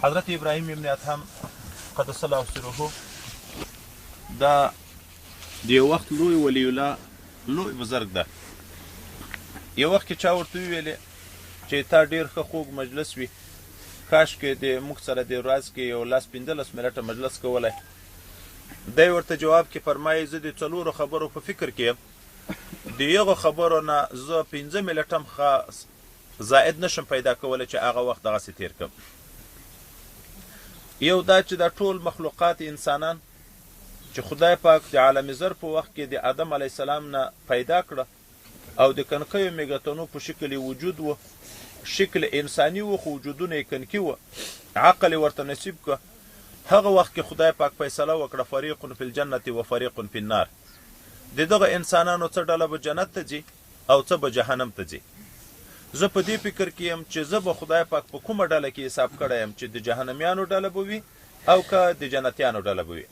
حضرت ابراهیم ابن ادهم قدس الله سره دا د یو وخت لوی ولی الله لوی بزرګ ده. یو وخت کې چا ورته ویلې چې تا ډېر ښه خوږ مجلس وي، کاشکې د موږ سره د ورځ کې یو 15 منټه مجلس کولی. دی ورته جواب کې فرمایي زه د 4 خبرو په فکر کې یم، د یغو خبرو نه زه 15 منټه هم ښه زائد نشم پیدا کولی چې هغه وخت دغسې تیر کړم. یو دا چې دا ټول مخلوقات انسانان چې خدای پاک د عالم زر په وخت کې د آدم علیه السلام نه پیدا کړه او د کنکیو میګتونو په شکل وجود و، شکل انساني و خو وجودونه یې کنکي و، عقل یې ورته نصیب که. هغه وخت کې خدای پاک فیصله وکړه فریق فی الجنة و فریق فی النار، د دغه انسانانو څه ډله به جنت ته ځي او څه به جهنم ته ځي. زه په دې فکر کې یم چې زه به خدای پاک په کومه ډله کې حساب کړی یم چې د جهنمیانو ډله به وي او که د جنتیانو ډله به وي.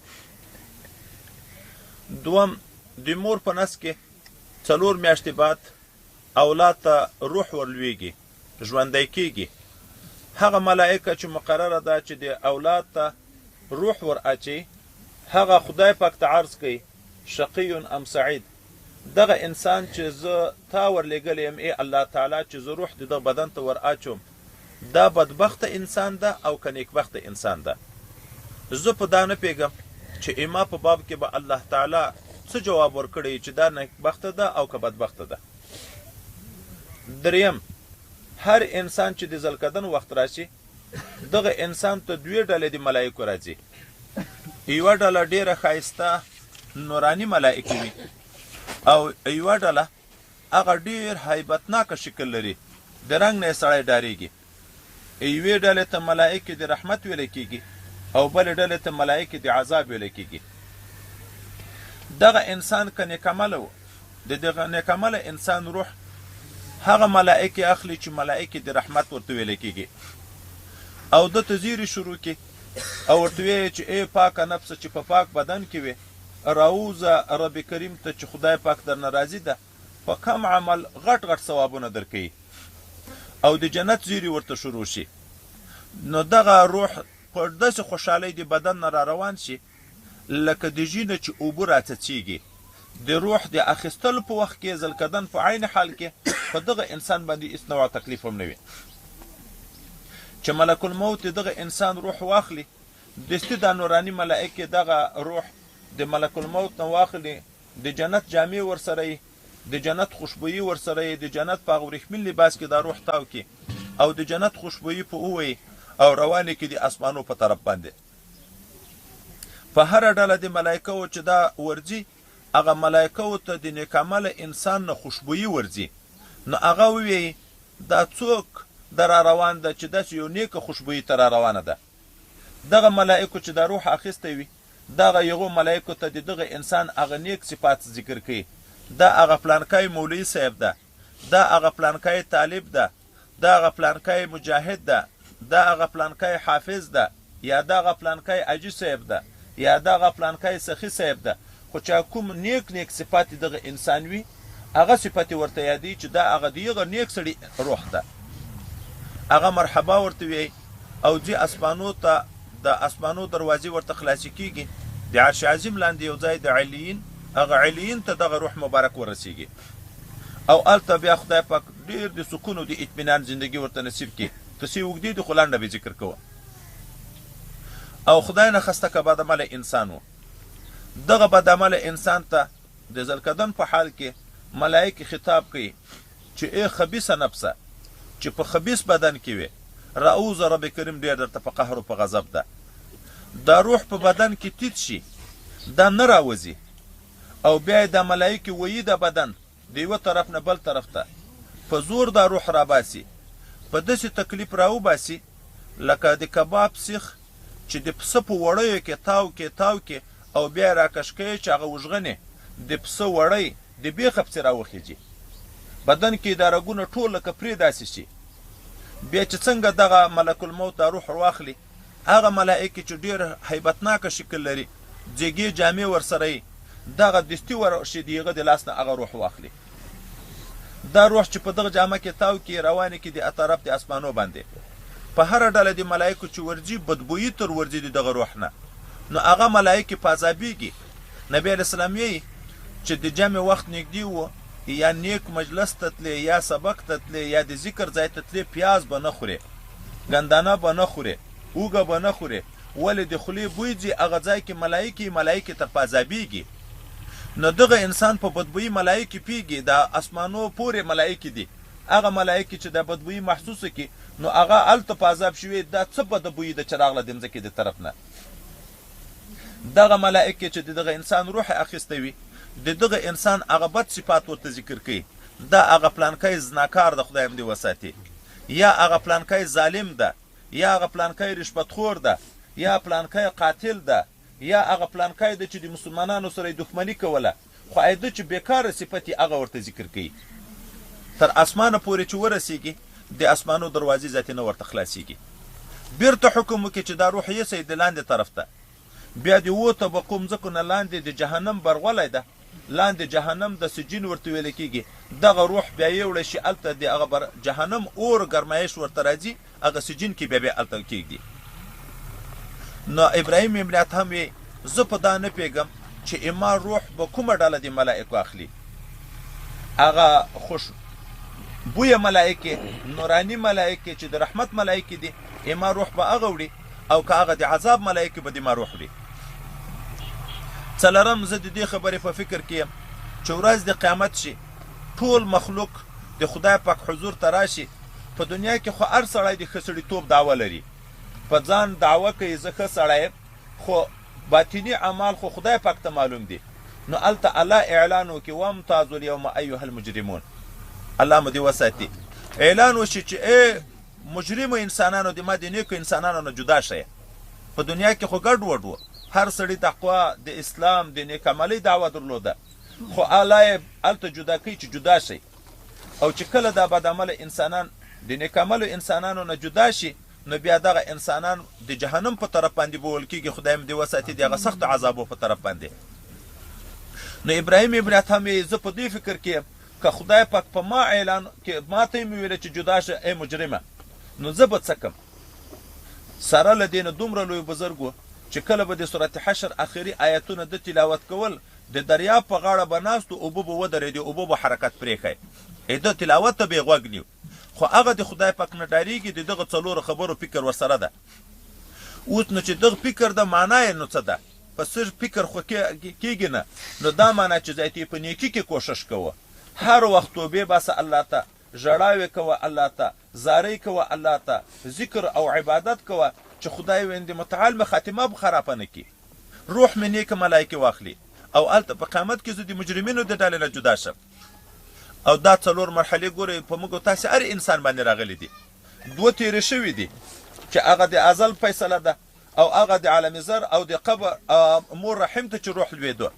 دوم، د مور په نس کې 4 میاشتې بعد اولاد ته روح ورلویږي، ژوندی کیږي. هغه ملائکه چې مقرره ده چې د اولاد ته روح ور اچي، هغه خدای پاک ته عرض کوي شقی ام سعید، دغه انسان چې زه تا ورلېږلی یم ای الله تعالی چې زه روح د دغه بدن ته ور اچوم، دا بدبخته انسان ده او که نیکبخته انسان ده. زه په دا نه پوهېږم چې ایما په باب کې به الله تعالی څه جواب ورکړی چې دا نیکبخته ده او که بدبخته ده. دریم، هر انسان چې د ځلکدن وخت راشي، دغه انسان ته 2 ډلې د ملایکو راځي. یوه ډله ډېره ښایسته نوراني ملایکې وي او یوه ډله هغه ډېر هیبتناکه شکل لري، د رنګ نه یې سړی ډارېږي. یوې ډلې ته ملایکې د رحمت ویلی کېږي او بلې ډلې ته ملایکې د عذاب ویلی کېږي. دغه انسان که نیکعمله و، د دغه نیکعمله انسان روح هغه ملائکې اخلي چې ملائکې د رحمت ورته ویلی کېږي او ده ته زیري شروع کړي او ورته ویې چې ای پاکه نفسه چې په پاک بدن کې وې، راوځه رب کریم ته چې خدای پاک درنه راضي ده، په کم عمل غټ غټ ثوابونه درکوي او د جنت زیري ورته شروع شي. نو دغه روح په داسې خوشحالۍ د بدن نه را روان شي لکه د ژینه چې اوبه راڅڅېږي. د روح د اخیستلو په وخت کې ځلکدن په عین حال کې په دغه انسان باندې هېڅ نوع تکلیف هم نه وي. چې ملک الموت د دغه انسان روح واخلي، دستي دا نوراني ملائکې دغه روح د ملک الموت نه واخلي، د جنت جامې ورسره یي، د جنت خوشبویي ورسره یي، د جنت په هغه وریښمین لباس کې دا روح تاو کړي او د جنت خوشبویي په ووایي او روانې کړي د اسمانو په طرف باندې. په هره ډله د ملایکو چې دا ورځي، هغه ملایکو ته د نیکعمله انسان نه خوشبویي ورځي. نو هغه ووایي دا څوک در روان ده چې داسې یو نیکه خوشبویي ته را روانه ده. دغه ملایکو چې دا روح اخیستی وي، دغه یغو ملایکو ته د دغه انسان هغه نیک صفات ذکر کوي. دا هغه پلانکی مولوي صاحب ده، دا هغه پلانکی طالب ده، دا هغه پلانکی مجاهد ده، دا هغه پلانکی حافظ ده، یا دا هغه پلانکی اجي صاحب ده، یا دا هغه پلانکی سخي صاحب ده. خو چې کوم نیک صفات دغه انسان وي، هغه صفات ورته یادي چې دا هغه د یغه نیک سړي روح ده. هغه مرحبا ورته وی او ځي اسمانو ته، د اسمانو دروازې ورته خلاصې کېږي، د عرش عظیم لاندې یو ځای د علیین، هغه علیین ته دغه روح مبارک ورسیږي او هلته بیا خدای پاک ډېر د سکون او د اطمینان زندگی ورته نصیب کړي. کسې اوږدې دي خو لنډه به ذکر کوه. او خدای نه خسته که بدعمله انسان و، دغه بدعمله انسان ته د ځلکدن په حال کې ملایکې خطاب کوي چې ای خبیثه نفسه چې په خبیث بدن کې وې، راوځه رب کریم ډېر درته په قهر او په غضب ده. دا روح په بدن کې تیت شي، دا نه راوځي او بیا یې دا ملایکې ویي د بدن د یوه طرف نه بل طرف ته په زور دا روح راباسي، په داسې تکلیف راوباسي لکه د کباب سیخ چې د پسه په وړیو کې تاو کې او بیا یې راکش کوي چې هغه وژغنې د پسه وړی د بیخه پسې راوخیږي، بدن کې دا رګونه ټول لکه پرې داسې شي. بیا چې څنګه دغه ملک الموت دا روح واخلي، هغه ملائکې چې ډېر هیبتناکه شکل لري، جګې جامې ورسره یي، دغه دستي ورشي د هغه د لاس نه هغه روح واخلي. دا روح چې په دغه جامه کې تاو کې روانې کې د طرف د اسمانو باندې په هره ډله د ملایکو چې ورځي بدبویي تر ورځي د دغه روح نه، نو هغه ملایکې په عذابېږي. نبی علیه السلام یې چې د جمع وخت نږدې و، یا نیک مجلس ته تلې، یا سبق ته تلې، یا د ذکر ځای ته تلې، پیاز به نه خورې، ګندانه به نه خورې، اوږه به نه خورې، ولې د خولې بوی ځي هغه ځای کې ملایکې تر په عذابېږي. نو دغه انسان په بدبویي ملایکې پیږي، د اسمانو پورې ملایکې دي، هغه ملایکې چې د بدبویي محسوسه کړي، نو هغه هلته په عذاب شوي. دا څه بدبویي ده چې راغله د مځکې د طرف نه. دغه ملایکې چې د دغه انسان روح اخیسته وي، د دغه انسان هغه بد صفات ورته ذکر کوي، دا هغه پلانکی زناکار ده، خدای هم دې وساتي، یا هغه پلانکی ظالم ده، یا هغه پلانکی رشوتخور ده، یا پلانکی قاتل ده، یا هغه پلانکی ده چې د مسلمانانو سره یې دښمني کوله، خو ایده چې بیکاره صفت یې هغه ورته ذکر کوي. تر اسمانه پورې چې ورسیږي، د اسمانو دروازې ذاتي نه ورته خلاصیږي. بیرته حکم وکړي چې دا روح یوسئ د لاندې طرف ته، بیا د 7 طبقو مځکو نه لاندې د جهنم برغولی ده، لاندې جهنم د سجین ورته ویل کېږي. دغه روح بیا یوړی شي هلته د هغه جهنم اور ګرمایش ورته راځي، هغه سجین کې بیا هلته کېږدي. نو ابراهیم ابن ادهم وی زه په دا نه پیږم چې اما روح به کومه ډله د ملایکو اخلي، هغه خوش بویه ملایکې، نوراني ملایکې چې د رحمت ملایکې دي، اما روح به هغه وړي، او که هغه د عذاب ملایکې به د ما روح وړي. څلرم، زه د دې خبرې په فکر کې یم چې ورځ د قیامت شي، ټول مخلوق د خدای پاک حضور ته راشي. په دنیا کې خو هر سړی د ښه سړیتوب دعوه لري، په ځان دعوه کوي زه ښه سړی یم، خو باطني اعمال خو خدای پاک ته معلوم دي. نو هلته الله اعلان وکړي وامتازوا اليوم ایها المجرمون، الله مو دې وساتي، اعلان وشي چې ای مجرمو انسانانو، د ما د نیکو انسانانو نه جدا شئ. په دنیا کې خو ګډ وډ و، هر سړي تقوا د اسلام د نیک عملۍ دعوه درلوده، خو الله یې هلته جدا کوي چې جدا شئ. او چې کله دا بد عمله انسانان د نیک عملو انسانانو نه جدا شي، نو بیا دغه انسانان د جهنم په طرف باندې بوول کېږي، خدای مو دې وساتي د هغه سختو عذابو په طرف باندې. نو ابراهیم ابن ادهم یې زه په دې فکر کې یم که خدای پاک په ما اعلان کې ما ته یې مې ویله چې جدا شه ای مجرمه، نو زه به څه کم. سره له دې نه دومره لوی بزرګ و چې کله به د صورت حشر آخري آیتونه د تلاوت کول، د دریاب په غاړه به ناست و، اوبه به ودرېدې، اوبه به حرکت پرېښی، د تلاوت ته به یې غوږ نیو. خو هغه د خدای پاک نه ډارېږي، د دغه څلورو خبرو فکر ورسره ده. اوس نو چې دغه فکر ده معنا یې نو څه ده؟ په صرف فکر خو کېږي نه، نو دا معنا چې ځای ته په نیکي کې کوشش کوه، هر وخت توبې باسه الله ته، ژړاوې کوه الله ته، زارۍ کوه الله ته، ذکر او عبادت کوه چې خدای ویند متعال مې خاتمه به خرابه نه کړي، روح مې نیکه ملایکې واخلي، او هلته په قیامت کې زه د مجرمینو د ډلې نه جدا شم. او دا څلور مرحلې ګورئ په موږ او تاسې هر انسان باندې راغلي دي. 2 تېرې شوي دي چې هغه د ازل فیصله ده، او هغه د عالم زر او د قبر مور رحم ته چې روح لوېدو.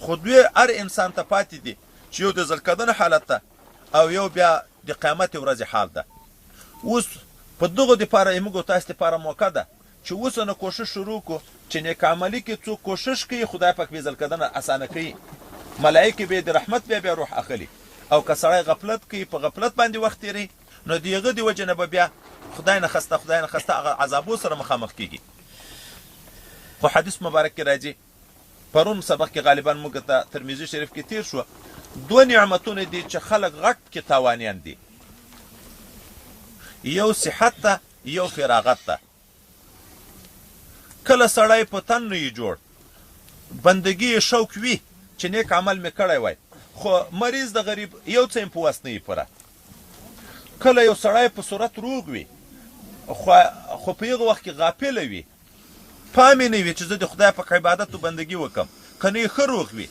خو 2 هر انسان ته پاتې دي چې یو د زلکدن حالت ده، او یو بیا د قیامت ورځې حال ده. اوس په دغو دپاره موږ او تاسې دپاره موقع ده چې اوس نه کوشش شروع کړو چې نیک عملي کې څوک کوشش کوي، خدای پاک بې زلکدنه اسانه کوي، ملایکې به د رحمت بیا روح اخلي. او که سړی غفلت کوي، په غفلت باندې وخت تېروي، نو د هغه د وجې نه به بیا خدای نه خسته هغه عذابو سره مخامخ کېږي. خو حدیث مبارک کې راځي، پرون سبق کې غالبا موږ ته ترمذي شریف کې تیر شو، 2 نعمتونه دي چې خلک غټ کې تاوانیان دي، یو صحت ته، یو فراغت ته. کله سړی په تن نه یې جوړ، بندګي یې شوق وي چې نیک عمل مې کړی وای، خو مریض د غریب یو څه په وس نه یې پوره. کله یو سړی په صورت روغ وي، خو په هغه وخت کې غافله وي، پام یې نه وي چې زه د خدای پاک عبادت و بندګي وکړم، که نه یې ښه روغ وي،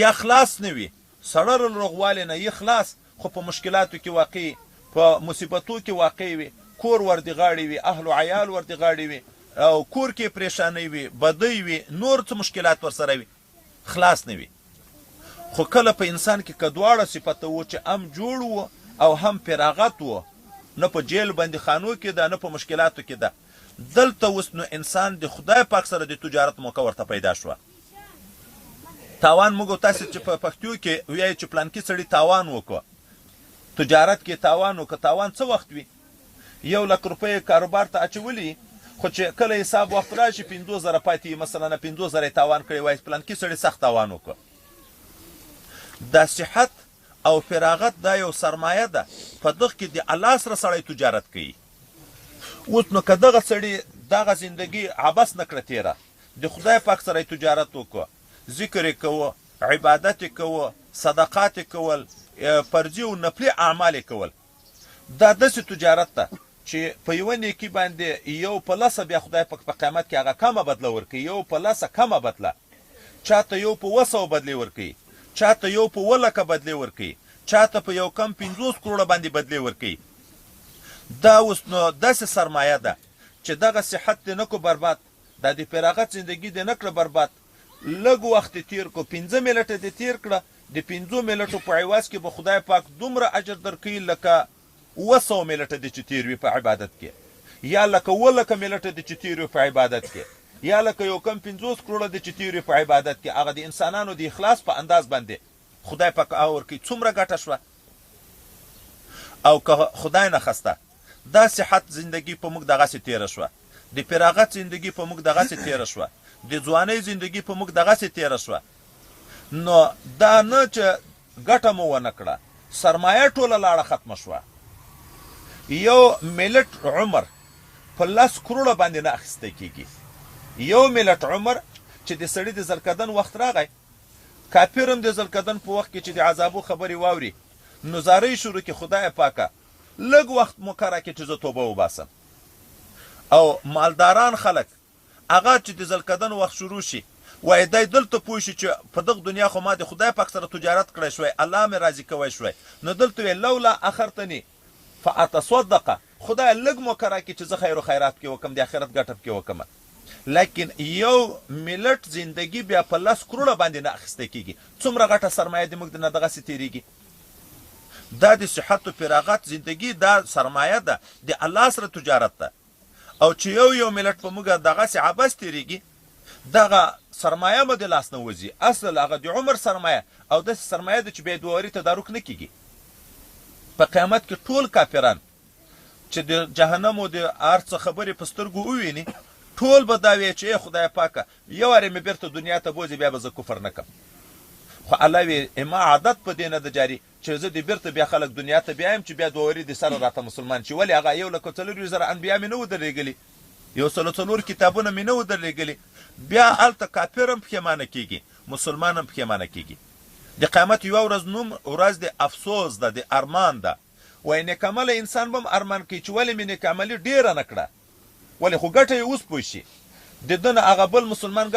یا خلاص نه وي، سړه له روغوالي نه یې خلاص، خو په مشکلاتو کې واقع، په مصیبتو کې واقع وي، کور ور د غاړې وي، اهل و عیال ور د غاړې وي، او کور کې پریشانۍ وي، بدۍ وي، نور څه مشکلات ورسره وي، خلاص نه وي. خو کله په انسان کې که دواړه صفته و چې هم جوړ و او هم فراغت و، نه په جیل بندي خانو کې ده، نه په مشکلاتو کې ده، دلته اوس نو انسان د خدای پاک سره د تجارت موقع ورته پیدا شوه. تاوان موږ تاسې چې په پښتو کې وایي چې پلانکي سړي تاوان وکړه، تجارت کې تاوان وکړه. تاوان څه وخت وي؟ 1,00,000 روپۍ کاروبار ته اچولي، خو چې کله حساب وخت راشي 50,000 پاتې مثلا 50,000 تاوان کړی وای، پلانکي سړي سخت تاوان وکړ. دا صحت او فراغت دا یو سرمایه ده، په دغه کې د الله سره سړی تجارت کوي. اوس نو که دغه سړي دغه زندگی عبس نه کړه تېره، د خدای پاک سره تجارت وکړه، ذکر یې کوه، عبادت یې کوه، صدقات یې کول، فرضي او نفلي اعمال یې کول، دا داسې تجارت ده چې په یوه نیکي باندې 1 بیا خدای پاک په قیامت کې هغه کمه بدله ورکوي، 1 کمه بدله، چاته 1 بدلې ورکوي، چاته 1 بدلې ورکوي، چاته په یو کم 50 کروڑه باندې بدلې ورکوي. دا اوس نو داسې سرمایه ده چې دغه صحت دې نه کو برباد، دا د فراغت زندگی دې نه کړه برباد، لږ وخت تیر کو، 5 منټه دې تیر کړه، د 5 منټو په عوض کې به خدای پاک دومره اجر درکوي لکه 100 منټه دې چې تیر وي په عبادت کې، یا لکه 1 منټه دې چې تیر وي په عبادت کې، یا لکه یو کم 50 کروڑه دې چې تیر وي په عبادت کې. هغه د انسانانو د اخلاص په انداز باندې خدای پاک ورکوي، څومره ګټه شوه. او که خدای نه خسته دا صحت زندگی په موږ دغسې تیره شوه، د فراغت زندگی په موږ دغسې تیره شوه، د ځوانۍ زندگی په موږ دغسې تیره شوه، نو دا نه چې ګټه مو ونه کړه، سرمایه ټوله لاړه ختمه شوه. یو ملت عمر په 10 کروڑه باندې نه اخیستی کېږي. یو ملت عمر چې د سړي د زلکدن وخت راغی، کافر هم د زلکدن په وخت کې چې د عذابو خبرې واوري، نو زارۍ شروع کړي خدای پاکه لږ وخت مقرره کړي چې زه توبه وباسم. او مالداران خلک هغه چې د زلکدن وخت شروع شي، وایي دی دلته پوه شي چې په دغه دنیا خو ما د خدای پاک سره تجارت کړی شوی، الله مې راضي کوی شوی، نو دلته ویل لولا اخرتني فاتصدقه، خدای لږ مقرره کړي چې زه خیر و خیرات کې وکم، د آخرت ګټه کې وکم. لیکن یو ملت زندگی بیا په 10 کروڑه باندې نه اخیستی کېږي. څومره غټه سرمایه د موږ نه دغسې تېرېږي. دا د صحت و فراغت زندگی دا سرمایه ده، د الله سره تجارت ده. او چې یو ملت په موږ دغسې عبس تېرېږي، دغه سرمایه به د لاس نه وځي. اصل هغه د عمر سرمایه او داسې سرمایه ده چې بیا دواري تدارک نه کېږي. په قیامت کې ټول کافران چې د جهنم او د هر څه خبرې په سترګو وویني، ټول به دا وایي چې ای خدای پاکه یو وارې مې بیرته دنیا ته بوځي، بیا به زه کفر نه کړم. خو الله وی ما عادت په دې نه ده جاري چې زه د بیرته بیا خلک دنیا ته بیایم چې بیا دوه وري د سره راته مسلمان شي. ولې هغه 1,400,000 انبیا مې نه و درلېږلي، 104 کتابونه مې نه و درلېږلي، بیا هلته کافر هم پښیمانه کېږي، مسلمان هم پښیمانه کېږي. د قیامت یوه ورځ نوم ورځ د افسوس ده، د ارمان ده. وایي نیکعمله انسان به هم ارمان کوي چې ولې مې نیکعملي ډېره نه کړه، ولې خو ګټه یې اوس پوه شي. د ده نه هغه بل مسلمان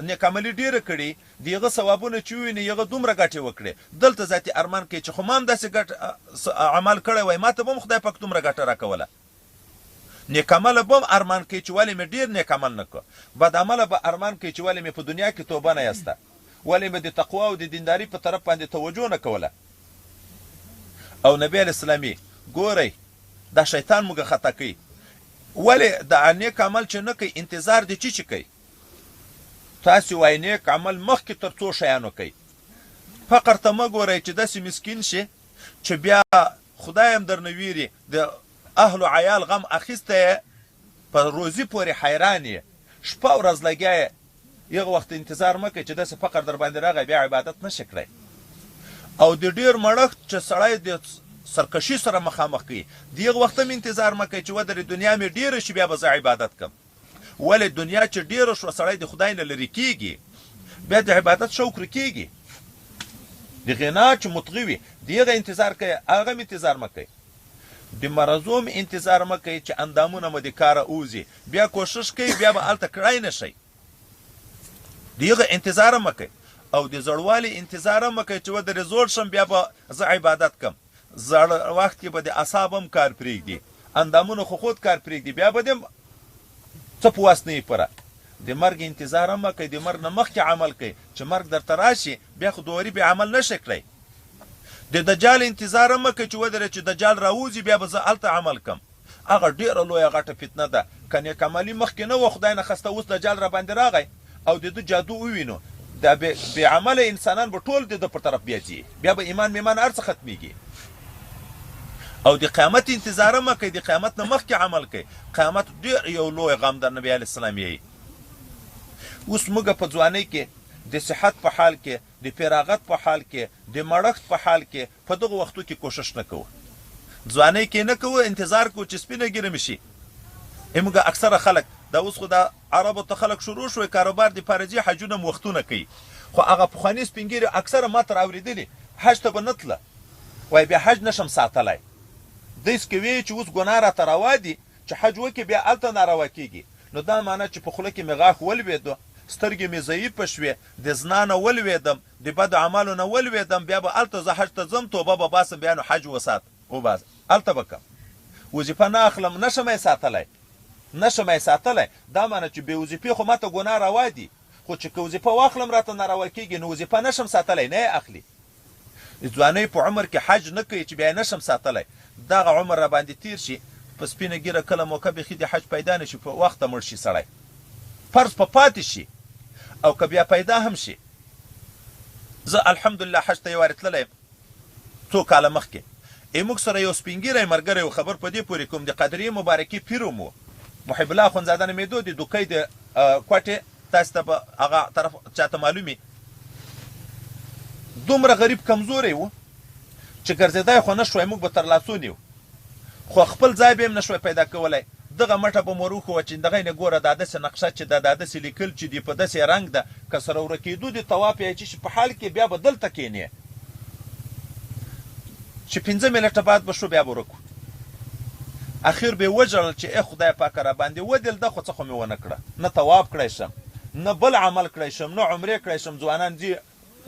نیکعملي ډېره کړي، د هغه ثوابونه چې وویني هغه دومره ګټې وکړي، دلته ذاتي ارمان کوي چې خو ما هم داسې ګټ عمل کړی وای، ما ته به هم خدای پاک دومره ګټه راکوله. نیکعمله به هم ارمان کوي چې ولې مې ډېر نیک عمل نه کړ. بدعمله به ارمان کوي چې ولې مې په دنیا کې توبه نه یسته، ولې مې د تقوا او د دینداري په طرف باندې توجه نه کوله. او نبی علیه السلام ګورئ دا شیطان موږ خطا کوي. ولې د نیک عمل چې نه کوي انتظار د چی کوي؟ تاسې وایي نیک عمل مخکې تر څو شیانو کوي. فقر ته مه ګورئ چې داسې مسکین شي چې بیا خدای هم درنه ویري، د اهل و عیال غم اخیسته یې، په روزي پورې حیران یې، شپه ورځ لګیا یې، یغه وخت انتظار مه کوئ چې داسې فقر در باندې راغی بیا عبادت نشي کړی. او د ډېر مړښت چې سړی د سرکشي سره مخامخ کوي، د یغه وخت هم انتظار مه کوئ چې ودرې دنیا مې ډېره شي بیا به زه عبادت کړم. ولې دنیا چې ډېره شوه سړی د خدای نه لرې کېږي، بیا د عبادت شوق کېږي. د غنا چې مطغي وي د هغه انتظار کوي، هغه هم انتظار مه کوئ. د مرضو هم انتظار مه کوئ چې اندامونه مو د کاره اوځي، بیا کوشش کوئ بیا به هلته کړی نه شئ. د هغه انتظار هم مه کوئ. او د زړوالي انتظار هم مه کوئ چې ودرې زوړ شم بیا به زه عبادت کړم. زړ وخت کې به د اعصاب هم کار پرېږدي، اندامونه خو خود کار پرېږدي، بیا به د څه په وس نه یې پوره. د مرګ انتظار هم مه کوئ، د مرګ نه مخکې عمل کوئ چې مرګ درته راشي بیا خو دواري بیا عمل نه شئ کړی. د دجال انتظار هم مه کوئ چې ودرې چې دجال راوځي بیا به زه هلته عمل کړم. هغه ډېره لویه غټه فتنه ده. که نیک عملي مخکې نه وه خدای نه خسته، اوس دجال را باندې راغی او د ده جادو ووینو، دا بې عمله انسانان به ټول د ده پر طرف بیا ځي، بیا به ایمان میمان هر څه ختمیږي. او د قیامت انتظار مه کوئ، د قیامت نه مخکې عمل کوئ. قیامت ډېر یو لوی غم د نبي علیه السلام یې. اوس موږ په ځوانۍ کې د صحت په حال کې، د فراغت په حال کې، د مړښت په حال کې په دغو وختو کې کوشش نه کوو. ځوانۍ کې نه کوو، انتظار کوو چې سپینه ږیره مې شي. موږ اکثره خلک دا اوس خو د عربو ته خلک شروع شوی کاروبار د پارجي حجونه مو وختونه کوي، خو هغه پخواني سپین ږیري اکثره ما ته راورېدلي حج ته به نه تله، وایي بیا حج نشم ساتلی. داسې کوي چې اوس ګناه راته روا دي چې حج وکړي بیا هلته ناروا کېږي. نو دا معنی چې په خوله کې مې غاښ ولوېدو، سترګې مې ضعیفه شوې، د زنا نه ولوېدم، د بدو اعمالو نه ولوېدم، بیا به هلته زه حج ته ځم، توبه به باسم، بیا نو حج وباسم، هلته به کوم. وظیفه نه اخلم، نشم یې ساتلی، نشم یې ساتلی. دا معنی چې بې وظیفې خو ماته ګناه روا دي، خو چې که وظیفه واخلم راته ناروا کېږي، نو وظیفه نشم ساتلی، نه یې اخلي. ځوانۍ په عمر کې حج نه کوي چې بیا یې نشم ساتلی. دغه عمر را باندې تیر شي، په سپینه ږیره کله موقع بیخي د حج پیدا نه شي، په وخته مړ شي سړی، فرض په پاتې شي، او که بیا پیدا هم شي. زه الحمدلله حج ته یې وارې تللی یم څو کاله مخکې. موږ سره یو سپین ږیری ملګری و، خبر په دې پورې کوم د قادریې مبارکي پیر و، محب الله اخندزاده نومېدو، د دوکۍ د کوټې، تاسو ته به هغه طرف چاته معلوم وي. دومره غریب کمزوری و چې ګرځېدی خو نه شوی، موږ به تر لاسو نیو، خو خپل ځای به یې هم نه شوی پیدا کولی. دغه مټه به مو وروښوه چې دغه نه ګوره دا داسې نقشه چې دا داسې لیکل چې دي په داسې رنګ ده، که سره ورکېدو د طواف یا چې په حال کې بیا به دلته کښېنې، چې 5 منټه بعد به شو بیا به ورک. اخر به یې وژړل چې ای خدای پاکه را باندې ودېلده، خو څه خو مې ونه کړه، نه طواف کړی شم، نه بل عمل کړی شم، نه عمرې کړی شم. ځوانان ځي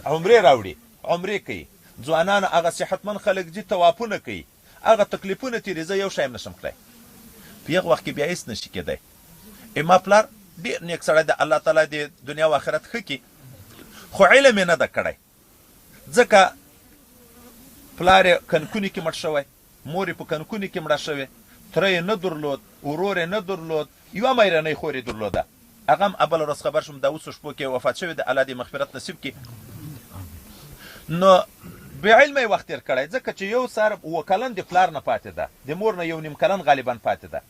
عمرې راوړي، عمرې کوي، ځوانان هغه صحتمند خلک ځي طوافونه کوي، هغه تکلیفونه تېري، زه یو شی هم نشم کړی. په یغه وخت کې بیا هېڅ نشي کېدی. ما پلار ډېر نیک سړی دی، الله تعالی د دنیا و آخرت ښه کړي، خو علم یې نه ده کړی. ځکه پلار یې کنکوني کې مړ شوی، مور یې په کنکوني کې مړه شوې، تره یې نه درلود، ورور یې نه درلود، یوه مېرنۍ خور یې درلوده، هغه هم بله ورځ خبر شوم دا اوس شپو کې وفات شوې ده، الله دې مغفرت نصیب کړي. نو بې علمه یې وخت تېر کړی، ځکه چې یو سر 7 کلن د پلار نه پاتې ده، د مور نه 1.5 کلن غالبا پاتې ده.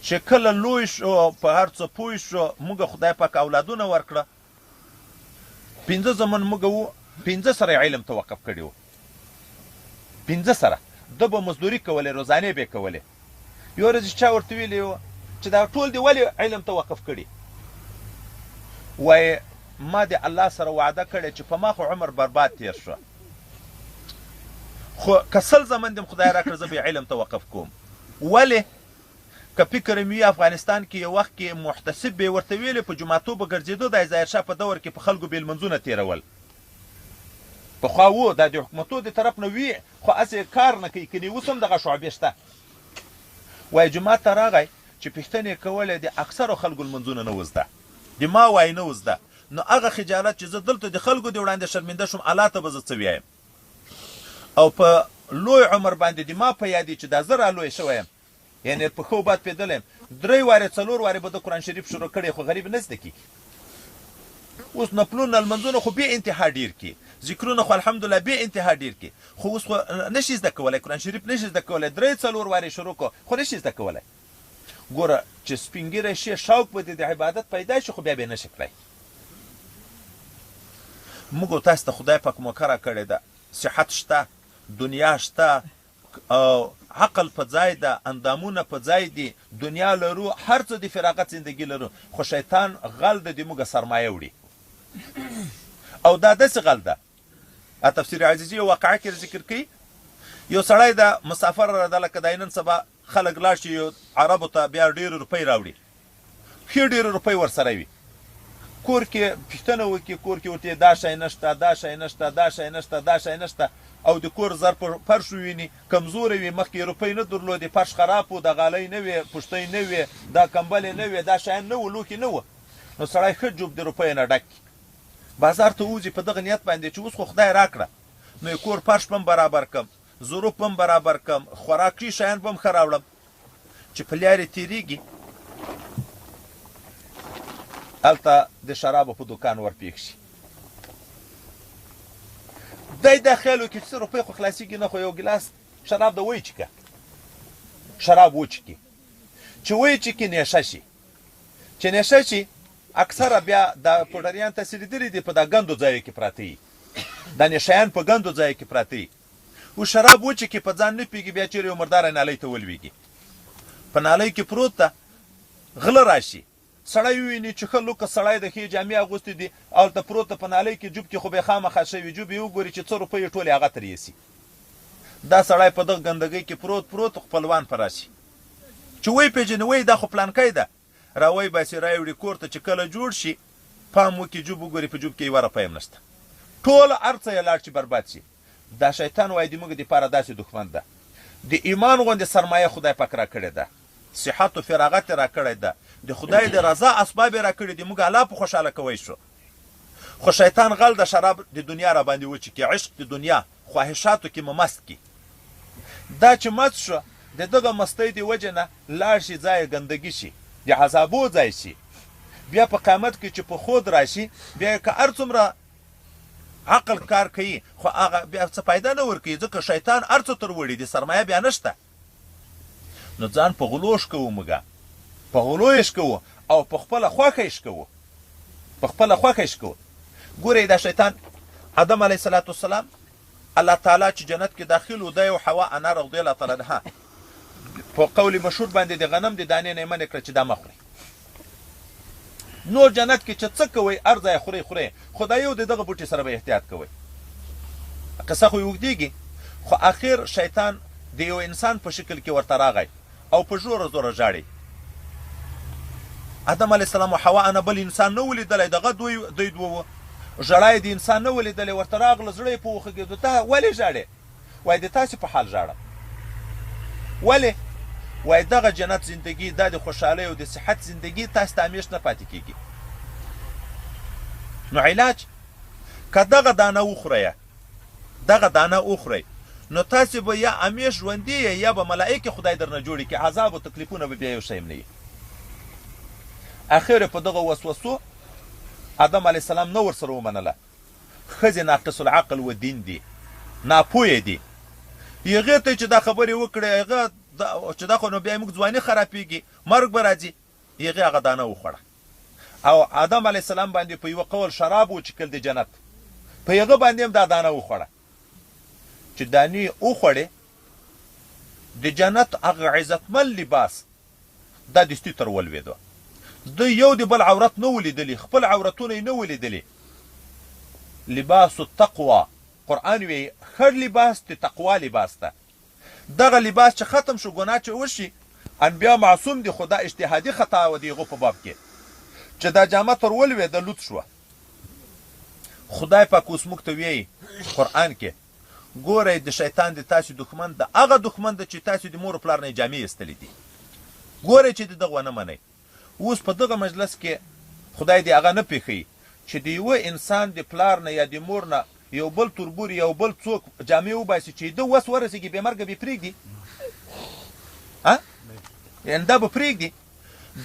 چې کله لوی شو، په هر څه پوه شو، موږ خدای پاک اولادونه ورکړه. 5 زمن موږ وو، 5 سره علم ته وقف کړي وو، 5 سره ده به مزدوري کولې، روزانې به یې کولې. یو ورځ چا ورته ویلي وو چې دا ټول دې ولې علم ته وقف کړي؟ وایي ما د الله سره وعده کړې چې په ما خو عمر برباد تیر شو، خو که 100 زمن دې خدای راکړه زه به علم ته وقف کوم. ولې؟ که فکر مې وي افغانستان کې یو وخت کې محتسب به یې ورته ویلې، په جوماتو به ګرځېدو، د ظاهرشاه په دور کې په خلکو به یې لمنځونه تېرول. پخوا و دا د حکومتو د طرف نه وي، خو هسې کار نه کوي، کنې اوس هم دغه شعبې شته. وایي جومات ته راغی چې پوښتنې یې کولې، د اکثرو خلکو لمنځونه نه و زده، د ما وایي نه و زده. نو هغه خجالت چې زه دلته د خلکو د وړاندې شرمنده شوم، الله ته به زه څه ویایم؟ او په لوی عمر باندې د ما په یاد چې دا زه را لوی شوی یم، یعنې په ښه باد پیدلی یم، 3 وارې 4 وارې به د قرآن شریف شروع کړی، خو غریب نه زده کېږي. اوس نفلونه لمنځونه خو بې انتها ډېر کړي، ذکرونه خو الحمدلله بې انتها ډېر کړي، خو اوس خو نشي زده کولی، قرآن شریف نشي زده کولی، 3-4 وارې شروع کړو خو نشي زده کولی. ګوره چې سپین ږیری شي، شوق به د عبادت پیدا شي، خو بیا به یې نشي کړی. موږ تاسو ته خدای پاک موقع راکړې ده، صحت شته، دنیا شته، او عقل په ځای ده، اندامونه په ځای دي، دنیا لرو، هر څه د فراغت زندگی لرو، خو شیطان غل ده د موږ سرمایه وړي. او دا داسې غل ده، تفسیر عزیزي یو واقعه کې ذکر کوي، یو سړی ده مسافر را ده، لکه دا نن سبا خلک لاړ شي یو عربو ته بیا ډېرې روپۍ راوړي، ښې ډېرې روپۍ ورسره وي، کور کې پوښتنه وکړي، کور کې ورته دا شی نشته، دا شی نشته، دا شی نشته، دا شی نشته، او د کور ظرف فرش وویني کمزوری وي، مخکې روپۍ نه درلودې، فرش خراب و، د غالۍ نه وې، پوښتۍ نه وې، دا کمبلې نه وې، دا شیان نه وو، لوښي نه وو. نو سړی ښه جوب د روپیو نه ډک بازار ته وځي په دغه نیت باندې چې اوس خو خدای راکړه، نو یې کور فرش به هم برابر کړم، ظروف به هم برابر کړم، خوراکي شیان به هم ښه راوړم. چې په لارې تېرېږي، هلته د شرابو په دوکان ورپېښ شي، دی دا خیال وکړي چې څه روپۍ خو خلاصېږي نه، خو یو ګیلاس شراب د وچکه شراب وچکي چې وچکي نشه شي چې نشه شي اکثره بیا د پوډریان تاسې لیدلي دي په دا ګندو ځایو کې پراته وي دا نشیان په ګندو ځایو کې پراته وي او شراب وچکي په ځان نه پوهېږي بیا چېرې یو مرداره نالۍ ته ولوېږي په نالۍ کې پروت ده غله راشي سړی وویني چې ښه لوکه سړی د ښې جامې اغوستې دي هلته پروت ده په نالۍ کې جوب کې خو به یې خامخا شوي جوب یې وګوري چې څه روپۍ ټولې هغه ترې یسي دا سړی په دغه ګندګۍ کې پروت خپلوان په راشي چې وی پېژني وی دا خو پلانکی ده راوی باسي راوړي کور ته چې کله جوړ شي پام وکړي جوب وګوري په جوب کې یوه روپۍ هم نشته ټول هر څه یې لاړ چې برباد شي دا شیطان وایي د موږ دپاره داسې دښمن ده د ایمان غوندې سرمایه خدای پاک راکړې ده صحت و فراغت یې راکړی ده د خدای د رضا اسباب یې راکړي دي موږ الله په خوشحاله کوی شو خو شیطان غل د شراب د دنیا را باندې وچکي عشق د دنیا خواهشاتو کې مو مست کي دا چې مست شو د دغه مستۍ د وجې نه لاړ شي ځای ګندګي شي د عذابو ځای شي بیا په قیامت کې چې په خود راشي بیا که هر څومره عقل کار کوي خو هغه بیا څه پیدا نه ورکوي ځکه شیطان هر څه تر وړي د سرمایه بیا نشته نو ځان په غلو شکوو موږ په غلو یې شکوو او په خپله خوښه یې شکوو په خپله خوښه یې شکوو ګورئ دا شیطان آدم علیه صلات وسلام الله تعالی چې جنت کې داخل و دی او حوا انا رضی الله تعالی عنها په قول مشهور باندې د غنم د دانې نه یې منع کړه چې دا مه خورئ نور جنت کې چې څه کوئ هر ځای خورئ خو دا یو د دغه بوټي سره به احتیاط کوئ قصه خو یې اوږدېږي خو اخر شیطان د یو انسان په شکل کې ورته راغی او په زوره زوره ژاړي آدم علیه السلام او حوا انا بل انسان نه ولیدلی دغه دوی دوه ژړا یې د انسان نه ولیدلی ورته راغله زړه یې په وخوږېدو ته ولې ژاړې وایي د تاسې په حال ژاړم ولې وایي دغه جنت زندگی دا د خوشحالۍ او د صحت زندگی تاسې ته همیش نه پاتې کېږي نو علاج که دغه دانه وخورئ دغه دانه وخورئ نو تاسې به یا همیش ژوندي یا به ملائکې خدای درنه جوړې کړي عذاب او تکلیفونه به بیا یو شی هم نه وي اخر په دغه وسوسو آدم علیه السلام نه ورسره ومنله ښځې ناقص العقل و دین دي ناپویه دي هغې ته چې دا خبرې وکړې هغه چې دا خو نو بیا موږ ځواني خرابېږي مرګ به راځي هغې هغه دانه وخوړه او آدم علیه السلام باندې په یوه قول شراب وچکل د جنت په هغه باندې هم دا دانه وخوړه چې دانې وخوړې د جنت هغه عزتمن لباس دا دستي تر ولوېدو د یو د بل عورت نه ولیدلي خپل عورتونه یې نه ولیدلي لباس التقوى قرآن وی خړ لباس د تقوا لباس ده دغه لباس چې ختم شو ګناه چې وشي انبیا معصوم دي خو دا اجتهادي خطا و د هغو په باب کې چې دا جامه تر ولوېده لوت شوه خدای پاک اوس موږ ته وایي قرآن کې ګورئ د شیطان د تاسې دښمن د هغه دښمن ده چې تاسې د مور و پلار نه یې جامې ایستلې دي ګورئ چې د دغه ونه منئ اوس په دغه مجلس کې خدای دې هغه نه پېښوي چې د یوه انسان د پلار نه یا د مور نه یو بل تربور یو بل څوک جامې وباسي چې ده وس ورسېږي بې مرګه به پرېږدي یعنې دا به پرېږدي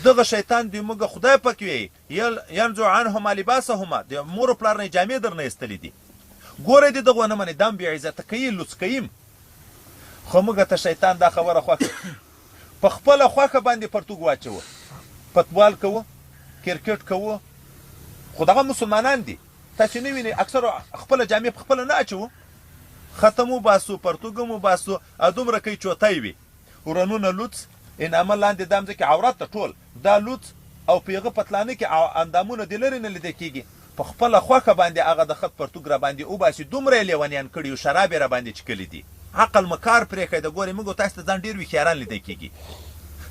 دغه شیطان دی موږ خدای پاک وایي ینزع عنهما لباسهما د مور و پلار نه یې جامې درنه ایستلې دي ګورئ د دغه ونه منئ دا هم بې عزته کوي لوڅ کوي خو موږ ته شیطان دا خبره خوښه په خپله خوښه باندې پرتوګ واچوه فوتبال کوو کرکټ کوو خو دغه مسلمانان دي تاسې نه وینئ اکثر خپله جامې په خپله نه اچوو ختم وباسو پرتوګ هم وباسو او دومره کوي چوتی وي ورنونه لوڅ انعامه لاندې دا مځکې عورت ته ټول دا لوڅ او په هغه پتلانه کې اندامونه د لرې نه لیده کېږي په خپله خوښه باندې هغه د خط پرتوګ را باندې وباسي دومره یې لیونیان کړي او شراب یې را باندې چکلي دي عقل مه کار پرېښی د ګورې موږ تاسو ته ځان ډېر وښیاران لیده کېږي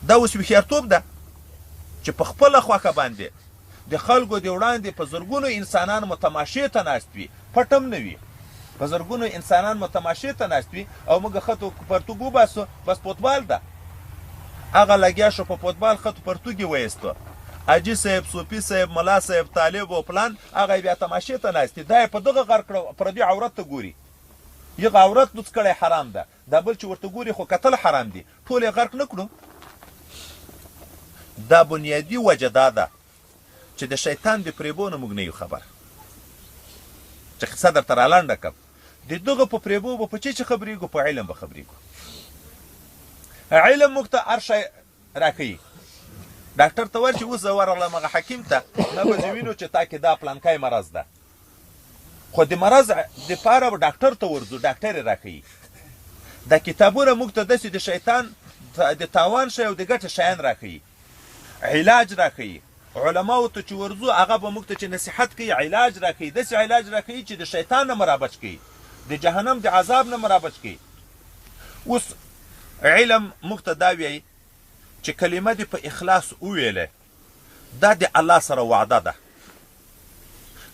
دا اوس وښیارتوب ده چې په خپله خوښه باندې د خلکو د وړاندې په زرګونو انسانان مو تماشې ته ناست وي پټ هم نه وي په زرګونو انسانان مو تماشې ته ناست وي او موږ خط پرتوګ وباسو بس فوتبال ده هغه لګیا شو په فوتبال خط پرتوګ یې وایستو حاجي صاحب صوفي صاحب ملا صاحب طالب او پلان هغه بیا تماشې ته ناست دي دا یې په دغه غر کړه پردي عورت ته ګوري یغه عورت لوڅ کړی حرام ده دا بل چې ورته ګوري خو کتل حرام دي ټول یې غرق نه کړو دا بنیادي وجه دا ده چې د شیطان د فریبو نه موږ نه یو خبر چې قصه درته رالنډه کړم د دغه په فریبو به په چی چې خبرېږو په علم به خبرېږو علم موږ ته هر شی راښیي. ډاکټر ته ورشي اوس زه ورغلم هغه حکیم ته نه به زه وینو چې تا کې دا پلانکی مرض ده، خو د مرض دپاره به ډاکټر ته ورځو، ډاکټر یې راښیي. دا کتابونه موږ ته داسې د شیطان د تاوان شی او د ګټې شیان راښیي، علاج راښیي. علماو ته چې ورځو هغه به موږ ته چې نصیحت کوي علاج راښیي، داسې علاج راښیي چې د شیطان نه مو رابچ کوي، د جهنم د عذاب نه مو رابچ کوي. اوس علم موږ ته دا وایي چې کلمه دې په اخلاص وویلې، دا د الله سره وعده ده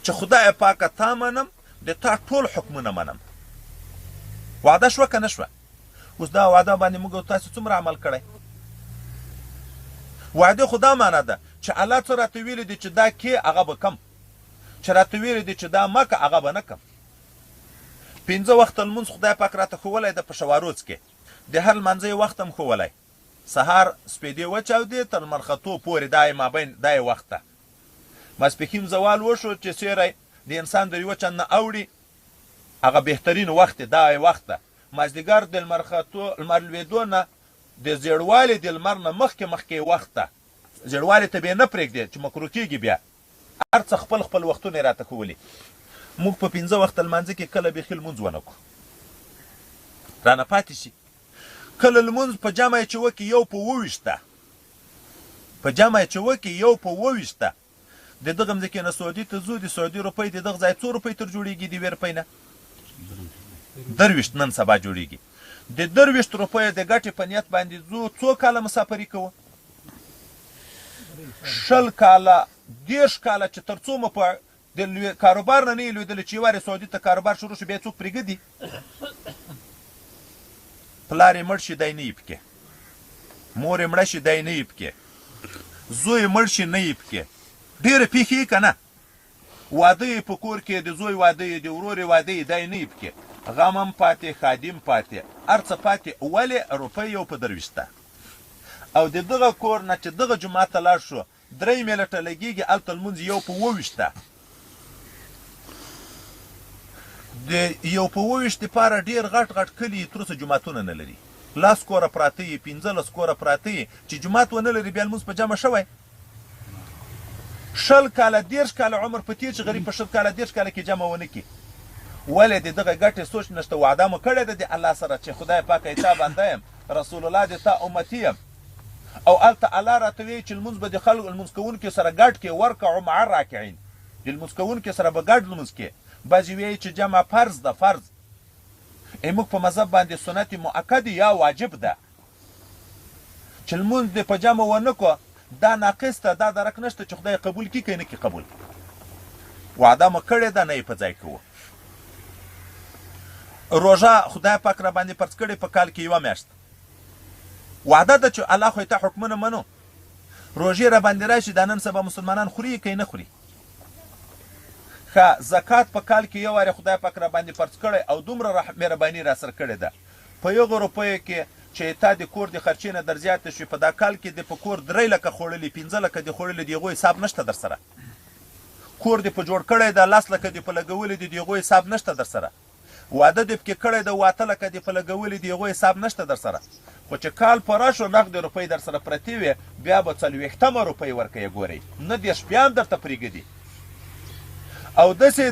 چې خدای پاکه تا منم، د تا ټول حکمونه منم. وعده شوه که نه شوه؟ اوس دا وعده باندې موږ او تاسو څومره عمل کړی؟ وعده خو دا معنی ده چې الله څه راته ویلي دي چې دا کې هغه به کم، چې راته ویلي دي چې دا مه که هغه به نه کم. 5 وخته لمونځ خدای پاک راته ښوولی ده په شواروز کې، د هر لمانځه یې وخت هم ښوولی، سهار سپېدې وچاودې تر لمر ختو پورې، دا یې مابین دا یې وخت ده. ماسپښین زوال وشو چې سیوری د انسان د یوه چند نه اوړي، هغه بهترین وخت دی، دا یې وخت ده. مازدیګر د لمر لوېدو نه د زیړوالي د لمر نه مخکې وخت ده، زیړوالي ته به یې نه پرېږدې چې مکروه کېږي. بیا هر څه خپل خپل وختونه یې راته ښولي. موږ په 5 وخته لمانځه کې کله بیخي لمونځ ونه کړو، رانه پاتې شي. کله لمونځ په جمع یې چې وکړي 1 په 28 ده، په جمع یې چې وکړي 1 په 28 ده. د دغه مځکې نه سعودي ته ځو، د سعودي روپۍ د دغه ځای څو روپۍ تر جوړېږي د یوې روپۍ نه؟ 23 نن سبا جوړېږي. د 23 روپیو د ګټې په نیت باندې ځو، څو کاله مسافري کوو؟ 20 کاله 30 کاله، چې تر څو مو په د کاروبار نه یې لوېدلی چې یوارې سعودي ته کاروبار شروع شو بیا څوک پرېږدي؟ پلار یې مړ شي دی نه یې پکې، مور یې مړه شي دی نه یې پکې، زوی یې مړ شي نه یې پکې. ډېره پېښې یې که نه؟ واده یې په کور کې، د زوی واده یې، د ورور یې واده یې، دی نه یې پکې. غم هم پاتې، خادم پاتې، هر څه پاتې. ولې؟ روپۍ 1 په 23 ده. او د دغه کور نه چې دغه جومات ته لاړ شو 3 منټه لګېږي، هلته لمونځ 1 په 28 ده. د 1 په 28 دپاره ډېر غټ غټ کلي تر اوسه جوماتونه نه لري، 10 کوره پراته یي، 15 کوره پراته یي، چې جومات ونه لري بیا لمونځ په جمع شوی. 20 کاله 30 کاله عمر په تېر چې غریب په 20 کاله 30 کاله کې جمع ونه کړي. ولې د دغه ګټې سوچ نشته. وعده مو کړې ده د الله سره چې خدای پاکه تا بنده یم، رسول الله د تا امتي یم. او هلته الله راته وایي چې لمونځ به د خلکو لمونځ کوونکو سره ګډ کې، ورکعوا مع الراکعین، د لمونځ کوونکو سره به ګډ لمونځ کې. بعضې وایي چې جمع فرض ده، فرض. موږ په مذهب باندې سنت مؤکد یا واجب ده چې لمونځ دې په جمع ونه کړو، دا ناقص ده، دا درک نشته چې خدای قبول کړي که نه کړي قبول. وعده مو کړې ده، نه یې په ځای کوو. روژه خدای پاک را باندې فرض کړې په کال کې 1 میاشت، وعده ده چې الله خو ته حکمونه منو. روژې را باندې راشي، دا نن سبا مسلمانان خوري که نه خوري؟ ښه، زکات په کال کې 1 وارې خدای پاک را باندې فرض کړی او دومره مهرباني را سره کړې ده. په 1 روپیو کې چې تا د کور د خرچې نه در زیاته شوي، په دا کال کې د په کور 3 لکه خوړلي، 15 لکه دې خوړلي، د هغو حساب نشته در سره. کور دې په جوړ کړی ده، 10 لکه دې په لګولي دي، د هغو حساب نشته در سره. واده دې پکې کړی ده، 8 لکه دې په لګولي دي، هغو حساب نشته در سره. خو چې کال پوره شو نغدې روپۍ در سره پرتې وې، بیا به 40 روپۍ ورکوې. ګورئ، نه 10 بیا هم درته پرېږدي. او داسې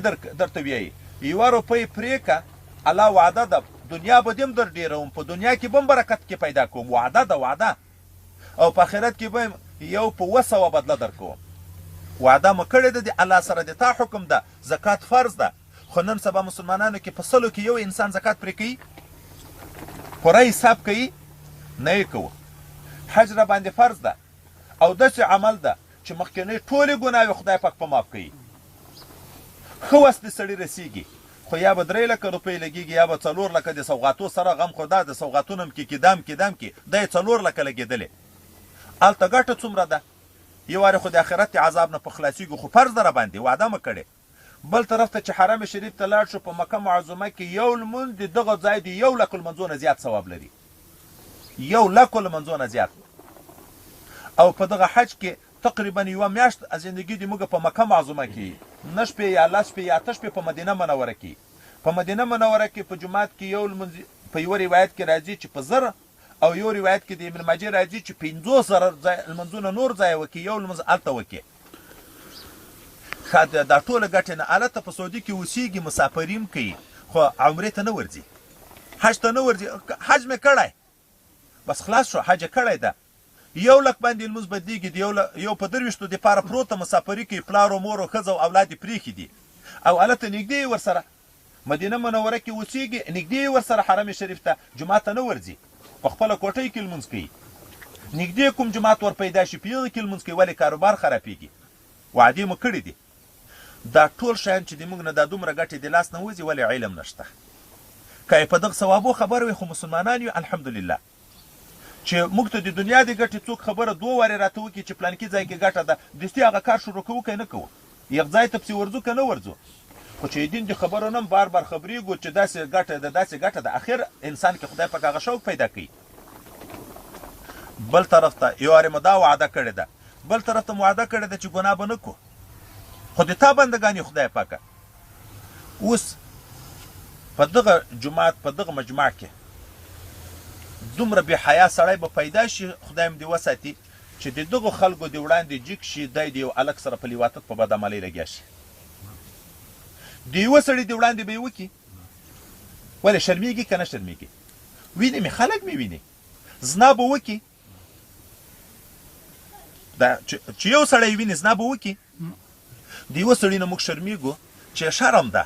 درته وایي 1 روپۍ پرېږه، الله وعده ده دنیا به دې هم در ډېروم، په دنیا کې به هم برکت کې پیدا کوم، وعده ده وعده. او په آخرت کې به 1 په 200 بدله در کوم. وعده مو کړې ده د الله سره، د تا حکم ده. زکات فرض ده، خو نن سبا مسلمانانو کې په 100 کې 1 انسان زکات پرې کوي، پوره حساب کوي؟ نه یې کوو. حج را باندې فرض ده، او داسې عمل ده چې مخکینۍ ټولې ګناوې خدای پاک په معاف کوي. ښه وس د سړي رسېږي، خو یا به 3 لکه روپۍ لګېږي، یا به 4 لکه د سوغاتو سره. غم خو دا د سوغاتونو هم کې کدام کې دا یې 4 لکه لګېدلې. هلته ګټه څومره ده؟ یو وارې خو د آخرت عذاب نه په خلاصېږو، خو فرض ده را باندې، وعده مو کړې. بل طرف ته چې حرم شریف ته لاړ شو، په مکه معظمه کې 1 لمونځ د دغه ځای د 1 لک لمنځو نه زیات ثواب لري، 1 لک لمنځو نه زیات. او په دغه حج کې تقریبا 1 میاشت زندګي دې موږ په مکه معظمه کې 9 شپې یا 10 شپې یا 8 شپې په مدینه منوره کې، په مدینه منوره کې په جومات کې 1 لمونځ په یو روایت کې راځي چې په 1000 او یو روایت کې د ابن ماجه راځي چې 50 لمونځونه نور ځای وکړي یو لمونځ هلته وکړي. دا ټوله ګټې نه هلته په سعودي کې اوسېږي مسافریم کوي خو عمرې ته نه ورځي حج ته نه ورځي. حج مې کړی بس خلاص شو حج یې کړی ده 1 لک باندې لمونځ بدلېږي د یو په 23 دپاره پروته مسافري کوي پلار و مور و ښځه او اولاد یې پرېښي دي او هلته نږدې ورسره مدینه منوره کې اوسېږي نږدې ورسره حرم شریف ته جومات ته نه ورځي په خپله کوټۍ کې لمونځ کوي. نږدې کوم جومات ور پیدا شي په هغه کې لمونځ کوي ولې کاروبار خرابېږي. وعدې مو کړي دي. دا ټول شیان چې د موږ نه دا دومره ګټې د لاس نه وځي ولې علم نشته. که یې په دغه ثوابو خبر وي خو مسلمانان یو الحمدلله چې موږ ته د دنیا د ګټې څوک خبره 2 وارې راته وکړي چې پلانکي ځای کې ګټه ده دستي هغه کار شروع کوو که نه کوو یو ځای ته پسې ورځو که نه ورځو خو چې دین د خبرو نه بار بار خبرېږو چې داسې ګټه ده داسې ګټه ده اخر انسان کې خدای پاک هغه شوق پیدا کوي. بل طرف ته یو وارې مو دا وعده کړې ده بل طرف ته مو وعده کړې ده چې ګناه به نه کړو خو د تا بندګان یې خدای پاکه اوس په دغه جومات په دغه مجمع کې دومره بې حیا سړی به پیدا شي خدای م دې وساتي چې د دغو خلکو د وړاندې جګ شي دی د یو هلک سره په لیواتت په بدعملۍ لګیا شي د یوه سړي د وړاندې به یې وکړي ولې شرمېږي که نه شرمېږي ویني مې خلک مې ویني زنا به وکړي چې یو سړی ویني زنا به وکړي د یوه سړي نه موږ شرمېږو چې شرم ده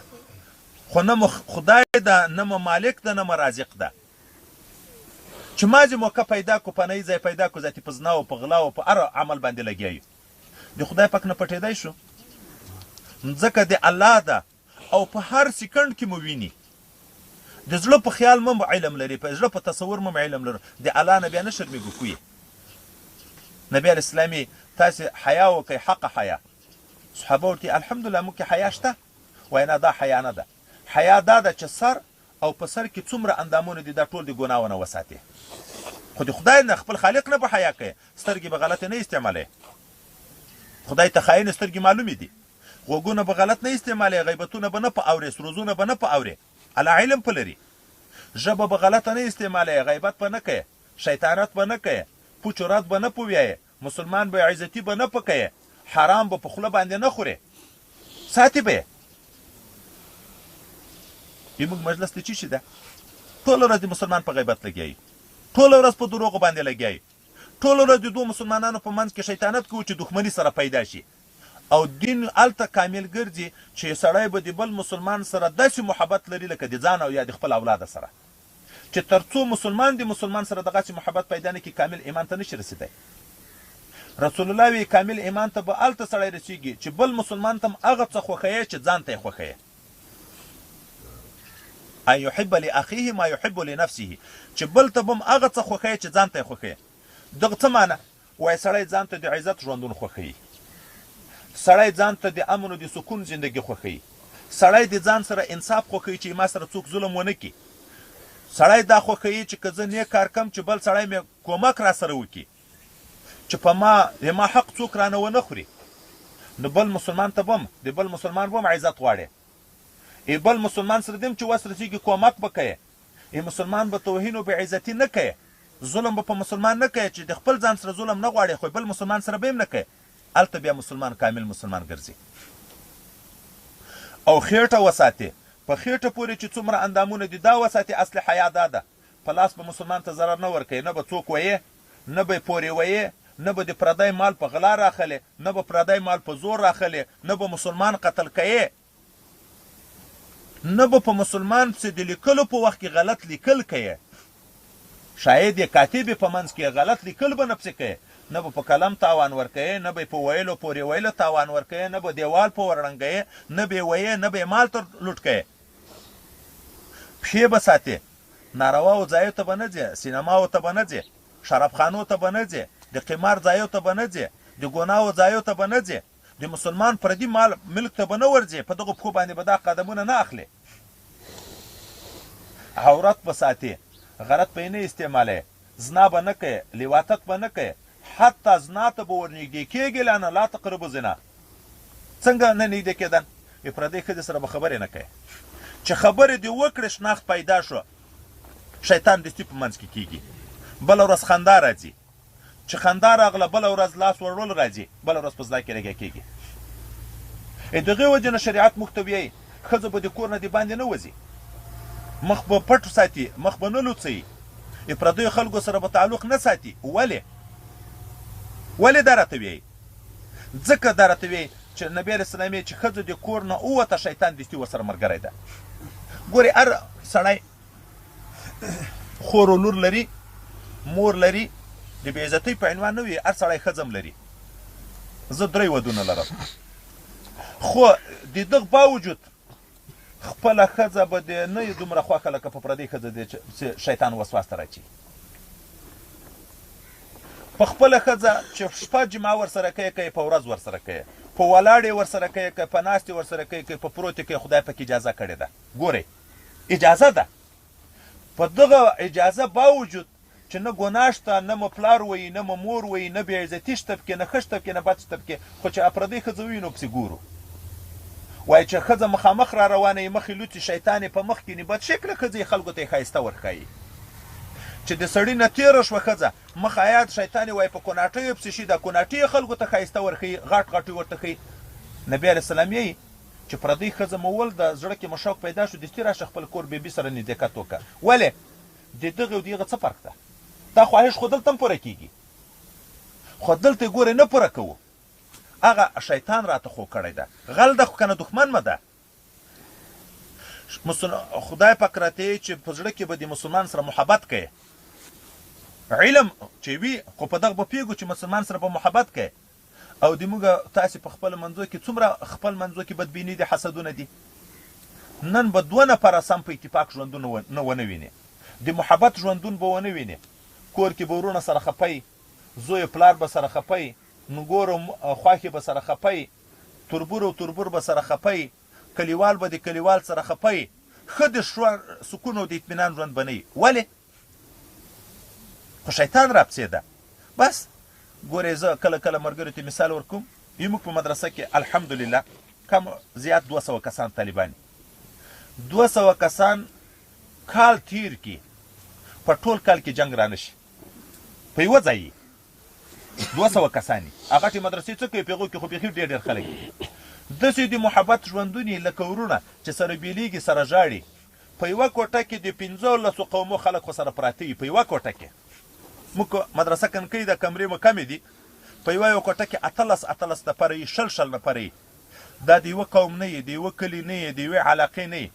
خو نه مو خدای ده نه مو مالک ده نه مو رازق ده چې مازې موقع پیدا کو پنایي ځای پیدا کو ذاتي په زنا او په غلا او په هر عمل باندې لګیا یو د خدای پاک نه پټېدی شو ځکه د الله ده او په هر سکند کې مو ویني د زړه په خیال مو علم لري په زړه په تصور مو علم لري د الله نه بیا نه شرمېږو کوی نبی علیه السلام تاسې حیا وکئ حق حیا صحابه ورته الحمدلله موږ کې حیا شته وایي نه دا حیا نه ده حیا دا ده چې سر او په سر کې څومره اندامونه دي دا ټول د ګناهو نه وساتې خو د خدای نه خپل خالق نه به حیا کوې سترګې به غلطې نه استعمالوې خدای ته خاین سترګې معلومې دي غوږونه به غلط نه استعمالوې غیبتونه به نه په اورې سروزونه به نه په اورې الله علم په لري ژبه به غلطه نه استعمالوې غیبت به نه کوې شیطانت به نه کوې پوچ و رد به نه پویایې مسلمان به عزتي به نه پکوې حرام به په خوله باندې نه خورې ساتي به یې زموږ مجلس د څه شي ده ټوله ورځ د مسلمان په غیبت لګیایي ټوله ورځ په دروغو باندې لګیایي ټوله ورځ د 2 مسلمانانو په منځ کې شیطانت کوو چې دښمني سره پیدا شي او دین هلته کامل ګرځي چې سړی به د بل مسلمان سره داسې محبت لري لکه د ځان او یا د خپل اولاده سره چې تر څو مسلمان د مسلمان سره دغسې محبت پیدا نه کړي کامل ایمان ته نشي رسېدی. رسول الله وی کامل ایمان ته به هلته سړی رسېږي چې بل مسلمان ته هم هغه څه خوښوي چې ځان ته یې خوښوي ان يحب لاخيه ما يحب لنفسه چې بل ته به هم هغه څه خوښوي چې ځان ته یې خوښوي. دغه څه معنی وایي سړی ځان ته د عزت ژوندون خوښوي سړی ځان ته د امن او د سکون زندګي خوښوي سړی د ځان سره انصاف خوښوي چې ما سره څوک ظلم ونه کړي سړی دا خوښوي چې که زه نیک کار کم چې بل سړی مې کومک را سره وکړي چې په ما حق څوک رانه ونه خوري نو بل مسلمان ته به هم د بل مسلمان به هم عزت غواړي بل مسلمان سره دیم چې وس رسېږي کومک به کوې مسلمان به توهین او بې عزتي نه کوې ظلم به په مسلمان نه کوې چې د خپل ځان سره ظلم نه غواړي خو بل مسلمان سره به هم نه کوې هلته بیا مسلمان کامل مسلمان ګرځي او خېټه وساتې په خېټه پورې چې څومره اندامونه دي دا وساتې اصل حیا دا ده په لاس به مسلمان ته ضرر نه ورکوي نه به څوک ویې نه به یې پورې ویې نه به د پردی مال په غلا راخلې نه به پردی مال په زور راخلې نه به مسلمان قتل کوې نه به په مسلمان پسې د لیکلو په وخت کې غلط لیکل کوې شاید یې کاتب په منځ کې غلط لیکل به نه پسې کوې نه به په قلم تاوان ورکوې نه به په ویلو پورې ویلو تاوان ورکوې نه به دیوال په ورړنګوې نه به یې ویې نه به یې مال ته لوټ کوې پښې به ساتې نارواو ځایو ته به نه ځې سینماو ته به نه ځې شرابخانو ته به نه ځې د قمار ځایو ته به نه ځې د ګناهو ځایو ته به نه ځې د مسلمان پردي مال ملک ته به نه ورځې په دغو پښو باندې به دا قدمونه نه اخلې عورت به ساتې غلط به یې نه استعمالوې زنا به نه کوې لیواتت به نه کوې حتی زنا ته به ورنږدې کېږي لانه لا تقربو زنا څنګه نه نږدې کېدن پردۍ ښځې سره به خبرې نه کوې چې خبرې دې وکړې شناخت پیدا شو شیطان دستي په منځ کې کېږي بله ورځ خندا راځي، چې خندا راغله بله ورځ لاس وړول راځي، بله ورځ په زړه کې لګیا کېږي. د هغې وجې نه شریعت موږ ته وایي ښځه به د کور نه د باندې نه وځي، مخ به پټ ساتي، مخ به نه لوڅوي، پردیو خلکو سره به تعلق نه ساتي. ولې دا راته وایي؟ ځکه دا راته وایي چې نبي علیه السلام یې چې ښځه د کور نه ووته شیطان دستي ورسره ملګری ده. ګورې هر سړی خور و لور لري، مور لري، د بې عزتۍ په عنوان نه وي، هر سړی ښځه هم لري. زه 3 ودونه لرم، خو د دغه باوجود خپله ښځه به د نه یې دومره خوښه لکه په پردۍ ښځه دی چې شیطان وسواس ته راچي. په خپله ښځه چې شپه جمعه ورسره کوي که په ورځ ورسره کوي، په ولاړې ورسره کوي که په ناستې ورسره کوي که په پروتې کوي، خدای پکې اجازه کړې ده. ګورئ اجازه ده، په دغه اجازه باوجود چې نه ګناه شته، نه مو پلار وایي، نه مو مور وایي، نه بې عزتي شته پکې، نه ښه شته پکې، نه بد شته پکې، خو چې پردۍ ښځه ووي نو پسې ګورو. وایي چې ښځه مخامخ را روانه یې، مخې لوڅې، شیطان یې په مخ کې ني، بد شکله ښځه یې خلکو ته یې ښایسته ورښایي. چې د سړي نه تېره شوه ښځه، مخ آیات شیطان یې وایي په کوناټیو پسې شي، دا کوناټي یې خلکو ته ښایسته ورښیي، غټ غټ یې ورته ښیي. نبي علیه السلام یې چې پردۍ ښځه مو ول د زړه کې مشوق پیدا شو، دستي راشه خپل کور بیبي سره نزدېکت وکړه. ولې؟ د دغې او د هغه څه فرق ده؟ دا خواهش خو دلته هم پوره کېږي، خو دلته ګورې نه پوره کوو. هغه شیطان راته خو کړی ده، غل ده خو که نه دښمن مه ده. خدای پاک راته یې چې په زړه کې به د مسلمان سره محبت کوې، علم چې وي، خو په دغه به پوهېږو چې مسلمان سره به محبت کوې. او د موږ تاسې په خپل منځو کې څومره خپل منځو کې بدبیني دي، حسدونه دي. نن به 2 نفره سم په اتفاق ژوندون نه ونه وینې، د محبت ژوندون به ونه وینې. کور کې به ورونه سره خپی، زوی پلار به سره خپی، نګور خواښې به سره خپی، تربور او تربور به سره خپی، کلیوال به د کلیوال سره خپی، ښه د سکون او د اطمینان ژوند به نه وي. ولې؟ خو شیطان راپسې ده. بس ګورې زه کله کله ملګرو ته مثال ورکوم، زموږ په مدرسه کې الحمدلله کم زیات 200 کسان طالبان، 200 کسان کال تیر کی، په ټول کال کې جنگ را نشي، په یوه ځای 200 کسانی هغه مدرسې څه کوي، په هغو کې خو بیخي ډېر خلک داسې د محبت ژوندون یې لکه ورونه چې سره بیلیږي، سره ژاړي. په یوه کوټه کې د 15 قومو خلک خو سره پراته وي، په یوه کوټه کې. موږ مدرسه کنکۍ د کمرې مو کمې دي، په یوه کوټه کې 18 نفره یي، 60 نفره یي. دا د یوه قوم نه یي، د یوه کلي نه یي، د یوې علاقې نه یي.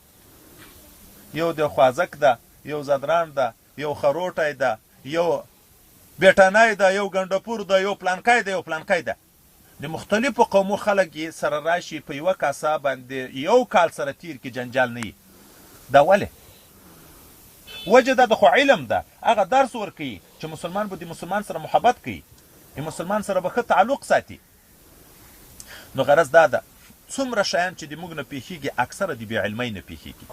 یو د خوازک ده، یو زدران ده، یو خروټی ده، یو بیټنی ده، یو ګنډپور ده، یو پلانکی ده، یو پلانکی ده. د مختلفو قومو خلک یې سره راشي، په یوه کاسه باندې یو کال سره تیر کې جنجال نه وي. دا ولې؟ وجه دا د خو علم ده، هغه درس ورکوي چې مسلمان به د مسلمان سره محبت کوي، د مسلمان سره به ښه تعلق ساتي. نو غرض دا ده څومره شیان چې د موږ نه پېښېږي اکثره د بې علمۍ نه پېښېږي،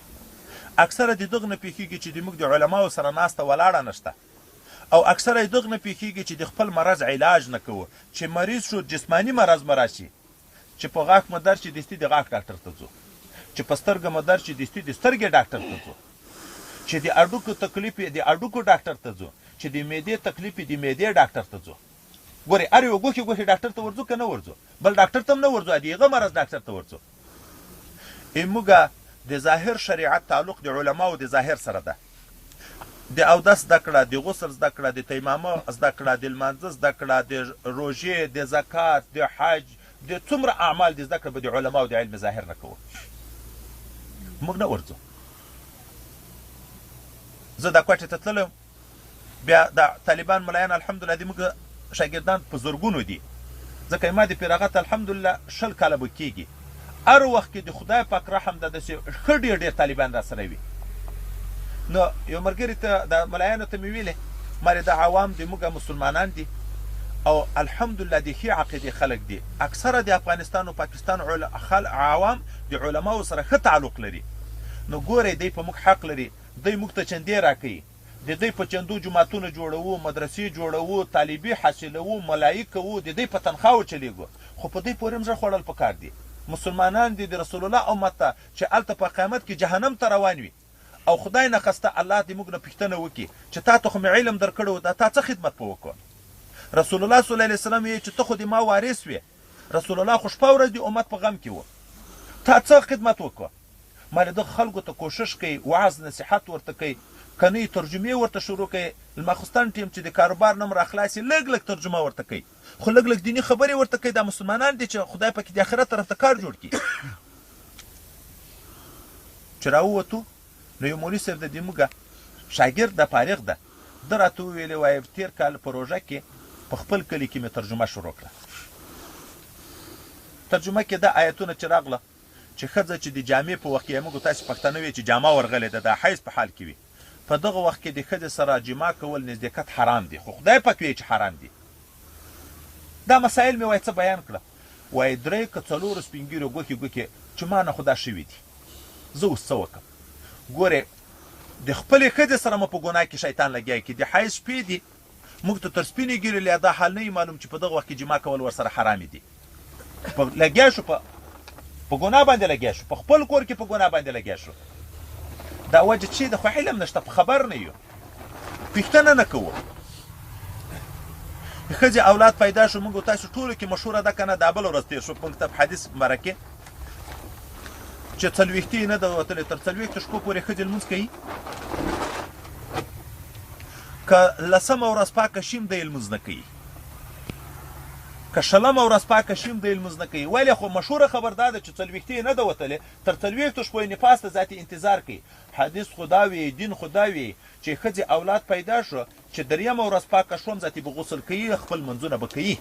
اکثره د دغه نه پېښېږي چې د موږ د علماو سره ناسته ولاړه نشته، او اکثره یې دغه نه پېښېږي چې د خپل مرض علاج نه کوو. چې مریض شو جسماني مرض مه راشي، چې په غاښ مو درد شي دستي د غاښ ډاکټر ته ځو، چې په سترګه مو درد شي دستي د سترګې ډاکټر ته ځو، چې د اډوکو تکلیف یې د اډوکو ډاکټر ته ځو، چې د معدې تکلیف یې د معدې ډاکټر ته ځو. ګورې هر یو ګوښې ډاکټر ته ورځو که نه ورځو، بل ډاکټر ته هم نه ورځو، د هغه مرض ډاکټر ته ورځو. موږ د ظاهر شریعت تعلق د علماو د ظاهر سره ده. د اودس زده کړه، د غسل زده کړه، د تیمامه زده کړه، د لمانځه زده کړه، د روژې، د زکات، د حج، د څومره اعمال د زده کړه به د علماو د علم ظاهر نه کوو. موږ نه ورځو. زه دا کوټې ته تللی بیا د طالبان ملایان الحمدلله د موږ شاګردان په زرګونو دي، ځکه ما د فراغت الحمدلله 20 کاله به کېږي. هر وخت کې د خدای پاک رحم ده داسې ښه ډېر طالبان را سره وي. نو یو ملګري ته د ملایانو ته مې ویلې مارې دا عوام د موږ مسلمانان دي او الحمدلله د ښې عقیدې خلک دي، اکثره د افغانستان او پاکستان عوام د علماو سره ښه تعلق لري. نو ګورئ دی په موږ حق لري، دی موږ ته چندې راکوي، د دوی په چندو جوماتونه جوړوو، مدرسې جوړوو، طالبي حاصلوو، ملایي کوو، د دوی په تنخواو چلیږو، خو په دوی پورې هم زړه خوړل پکار دي. مسلمانان دي د رسول الله امت ته چې هلته په قیامت کې جهنم ته روان وي، او خدای نه خواسته الله دې موږ نه پوښتنه وکړي چې تا ته خو مې علم درکړی و تا څه خدمت په وکړو رسول الله صلی الله علیه وسلم ویل چې ته خو د ما وارث وې رسول الله خو شپه ورځ د امت په غم کې و تا څه خدمت وکړو ما د خلکو ته کوشش کوي وعظ نصیحت ورته کوي کنی ترجمه ورته شروع کوي الماخستان ټیم چې د کاروبار نمبر اخلاصي لګ لګ ترجمه ورته کوي خو لګ لګ دینی خبرې ورته کوي د مسلمانان دي چې خدای پاک د آخرت طرف ته کار جوړ کړي چې راووتو نو یو مولوي صاحب د دې موږ شاګرد د فارغ ده ده راته وویلې وایي تېر کال پروژه کې په خپل کلي کې مې ترجمه شروع کړه ترجمه کې دا آیتونه چې راغله چې ښځه چې د جامې په وخت کې موږ تاسې پښتانه وی چې جامه ورغلې ده د حیض په حال کې وي په دغه وخت کې د ښځې سره جما کول نزدېکت حرام دي خو خدای پاک وایي چې حرام دي دا مسایل مې وایي څه بیان کړه وایي 3 که 4 سپین ږیرو ګوکې چې ما نه خو دا شوي دي زه اوس څه وکړم ګورې د خپلې ښځې سره مو په ګناه کې شیطان لګیا کړي د حیض شپې دي موږ ته تر سپینې ږیرې لا دا حال نه وي معلوم چې په دغه وخت کې جما کول ورسره حرامې دي لګیا شو په ګناه باندې لګیا شو په خپل کور کې په ګناه باندې لګیا شو دا وجه چې د خو علم نشته په خبر نه یو پوښتنه نه کوو ښځې اولاد پیدا شو موږ تاسو ټولو کې مشهوره ده که نه دا بله ورځ تېر شو په کتاب حدیث مبارکې چې 40 نه ده وتلې تر 40 شپو پورې ښځې لمونځ کوي که 10 ورځ پاکه شیم دی لمونځ نه کوي که 20 ورځ پاکه شیم دی لمونځ نه کوي ولې خو مشهوره خبر دا ده چې 40 نه ده وتلې تر 40 شپو نفاس ته ذاتي انتظار کوي حدیث خدا وی دین خدا وی چې ښځې اولاد پیدا شو چې 3 ورځ پاکه شوم ذاتي به غسل کوي خپل منځونه به کوي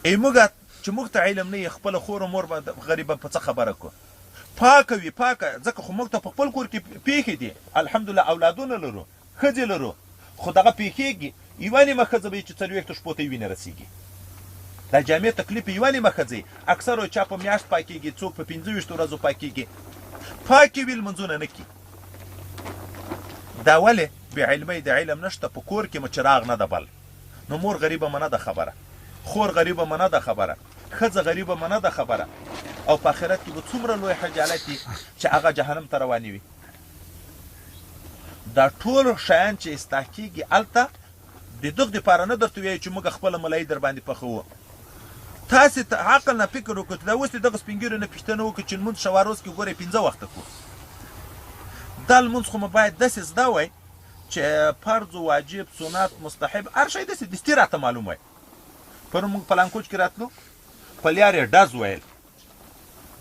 ای موږ چې موږ ته علم نه خپل خور مور به غریبه په څه خبره کو پاکه وي پاکه ځکه خو موږ ته په خپل کور کې پیښې دي الحمدلله اولادونه لرو ښځې لرو خو دغه پیښېږي یوه نیمه ښځه به چې 40 شپو ته یې وینه رسېږي دا جامع تکلیف یوه نیمه ښځې اکثر چا په میاشت پاکېږي څوک په 25 ورځو پاکېږي پاکې وي لمونځونه نه کي دا ولې بې علمۍ د علم نشته په کور کې مو چراغ نه ده بل نو مور غریبه مه نه ده خبره خور غریبه مه نه ده خبره ښځه غریبه مه نه ده خبره او په آخرت کې به څومره لوی حجالت وي چې هغه جهنم ته روانې وي دا ټول شیان چې اصلاح کېږي هلته د دغه دپاره نه درته وایي چې موږ خپله ملایي در باندې پخوو تاسې عقل نه فکر وکړو چې دا اوس د دغه سپین ږیرو نه پوښتنه وکړو چې لمونځ شوه روز کې ګورئ 15 وخته کړو دا لمونځ خو مو باید داسې زده وای چې فرض واجب سنت مستحب هر شی داسې دستي راته معلوم وای پرون موږ په لانکوچ کې راتلو په لیار یې ډز ویل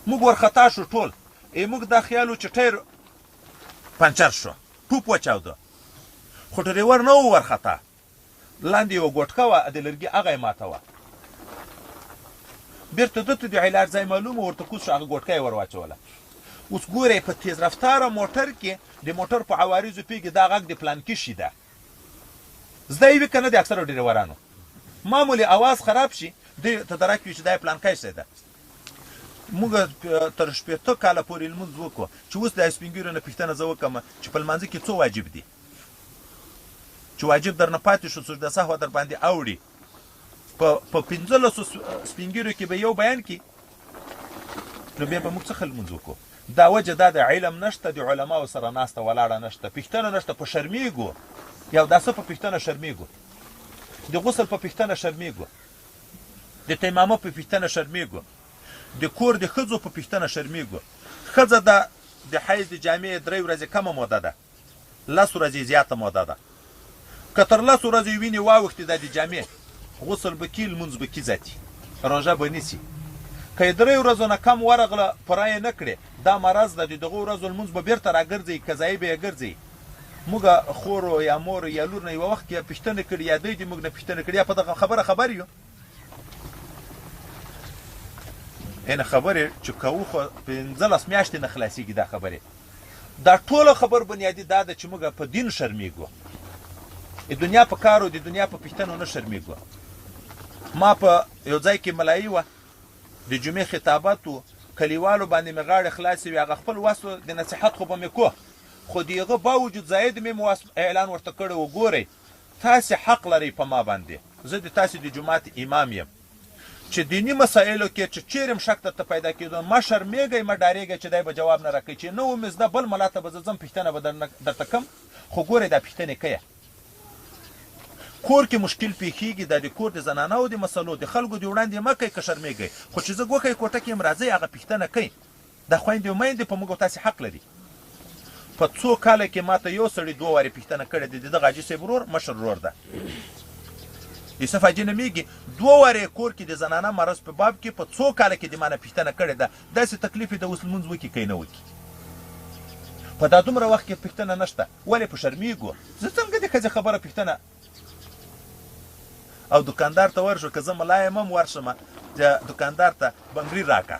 موږ ورخطا شو ټول موږ دا خیال و چې ټیر پنچر شو ټوپ وچاوده خو ډریور نه و ورخطا لاندې یوه ګوټکه وه د لرګي هغه یې ماته وه بېرته دته د علاج ځای معلوم و ورته کوز شو هغه ګوټکه یې ور واچوله اوس ګورئ په تیز رفتاره موټر کې د موټر په عوارضو پیږي دا غږ د پلانکي شي ده زده یې وي که نه د اکثرو ډریورانو معمولي اواز خراب شي دوی ته درک وي چې دا یې پلانکی شی ده موږ تر 80 کاله پورې لمونځ وکړو چې اوس د سپین ږیرو نه پوښتنه زه وکړم چې په لمانځه کې څو واجب دي چې واجب درنه پاتې شو سجده سهوه در باندې اوړي په 15 سپین ږیرو کې به یو بیان کړي نو بیا به موږ څه لمونځ وکړو دا وجه دا د علم نشته د علماو سره ناسته ولاړه نشته پوښتنه نشته په شرمېږو یو داسې په پوښتنه شرمېږو د غسل په پوښتنه شرمېږو د تیمامه په پوښتنه شرمېږو د کور د ښځو په پوښتنه شرمېږو ښځه د حیض د جامې 3 ورځې کمه موده ده 10 ورځې زیاته موده ده که تر 10 ورځې وینې واوښتې دا د جامې غسل به کي لمونځ به کي ذاتي روژه به نیسي که یې 3 ورځو نه کم ورغله پوره یې نه کړې دا مرض ده د دغو ورځو لمونځ به بېرته راګرځئ قضایي به یې ګرځئ موږ خورو یا مور یا لور نه یوه وخت کې پوښتنه کړې یا دوی دې موږ نه پوښتنه کړې یا په دغه خبره خبر یو اینه خبرې چې کوو خو 15 میاشتې نه خلاصېږي دا خبرې دا ټوله خبر بنیادي دا ده چې موږ په دین شرمېږو د دنیا په کارو د دنیا په پوښتنو نه شرمېږو ما په یو ځای کې ملایي وه د جمعې خطابت و کلیوالو باندې مې غاړې خلاصې وي هغه خپل وس د نصیحت خو به مې کوه خو د هغه باوجود زاید مې اعلان ورته کړی و ګورئ تاسې حق لرئ په ما باندې زه د تاسې د جومات امام یم چې دیني مسایلو کې چې چیرې شک درته پیدا کېدو مه شرمېږئ مه ډارېږئ چې دی به جواب نه راکوي چې نه ومې زده بل ملا ته به زه ځم پوښتنه به درته کوم خو ګورئ دا پوښتنې کوئ کور کې مشکل پیښیږي دا د کور د زنانو د مسلو د خلکو د وړاندې مه کوئ که شرمېږئ خو چې زه ګوښی کوټه کې یم راځئ هغه پوښتنه کوئ دا خویندې او میندې په موږ او تاسې حق لري په څو کاله کې ماته یو سړي 2 وارې پوښتنه کړې ده د دغه حاجي صاحب ورور مشر ورور ده یوسف حاجي نومیږي 2 وارې کور کې د زنانه مرض په باب کې په څو کاله کې د مانه پوښتنه کړې ده داسې تکلیف یې د اوس لمونځ وکړي که نه وکړي په دا دومره وخت کې پوښتنه نشته ولې په شرمېږو زه څنګه د ښځې خبره پوښتنه او دکاندار ته ورشو که زه ملا یم هم ورشم دکاندار ته بنګړي راکه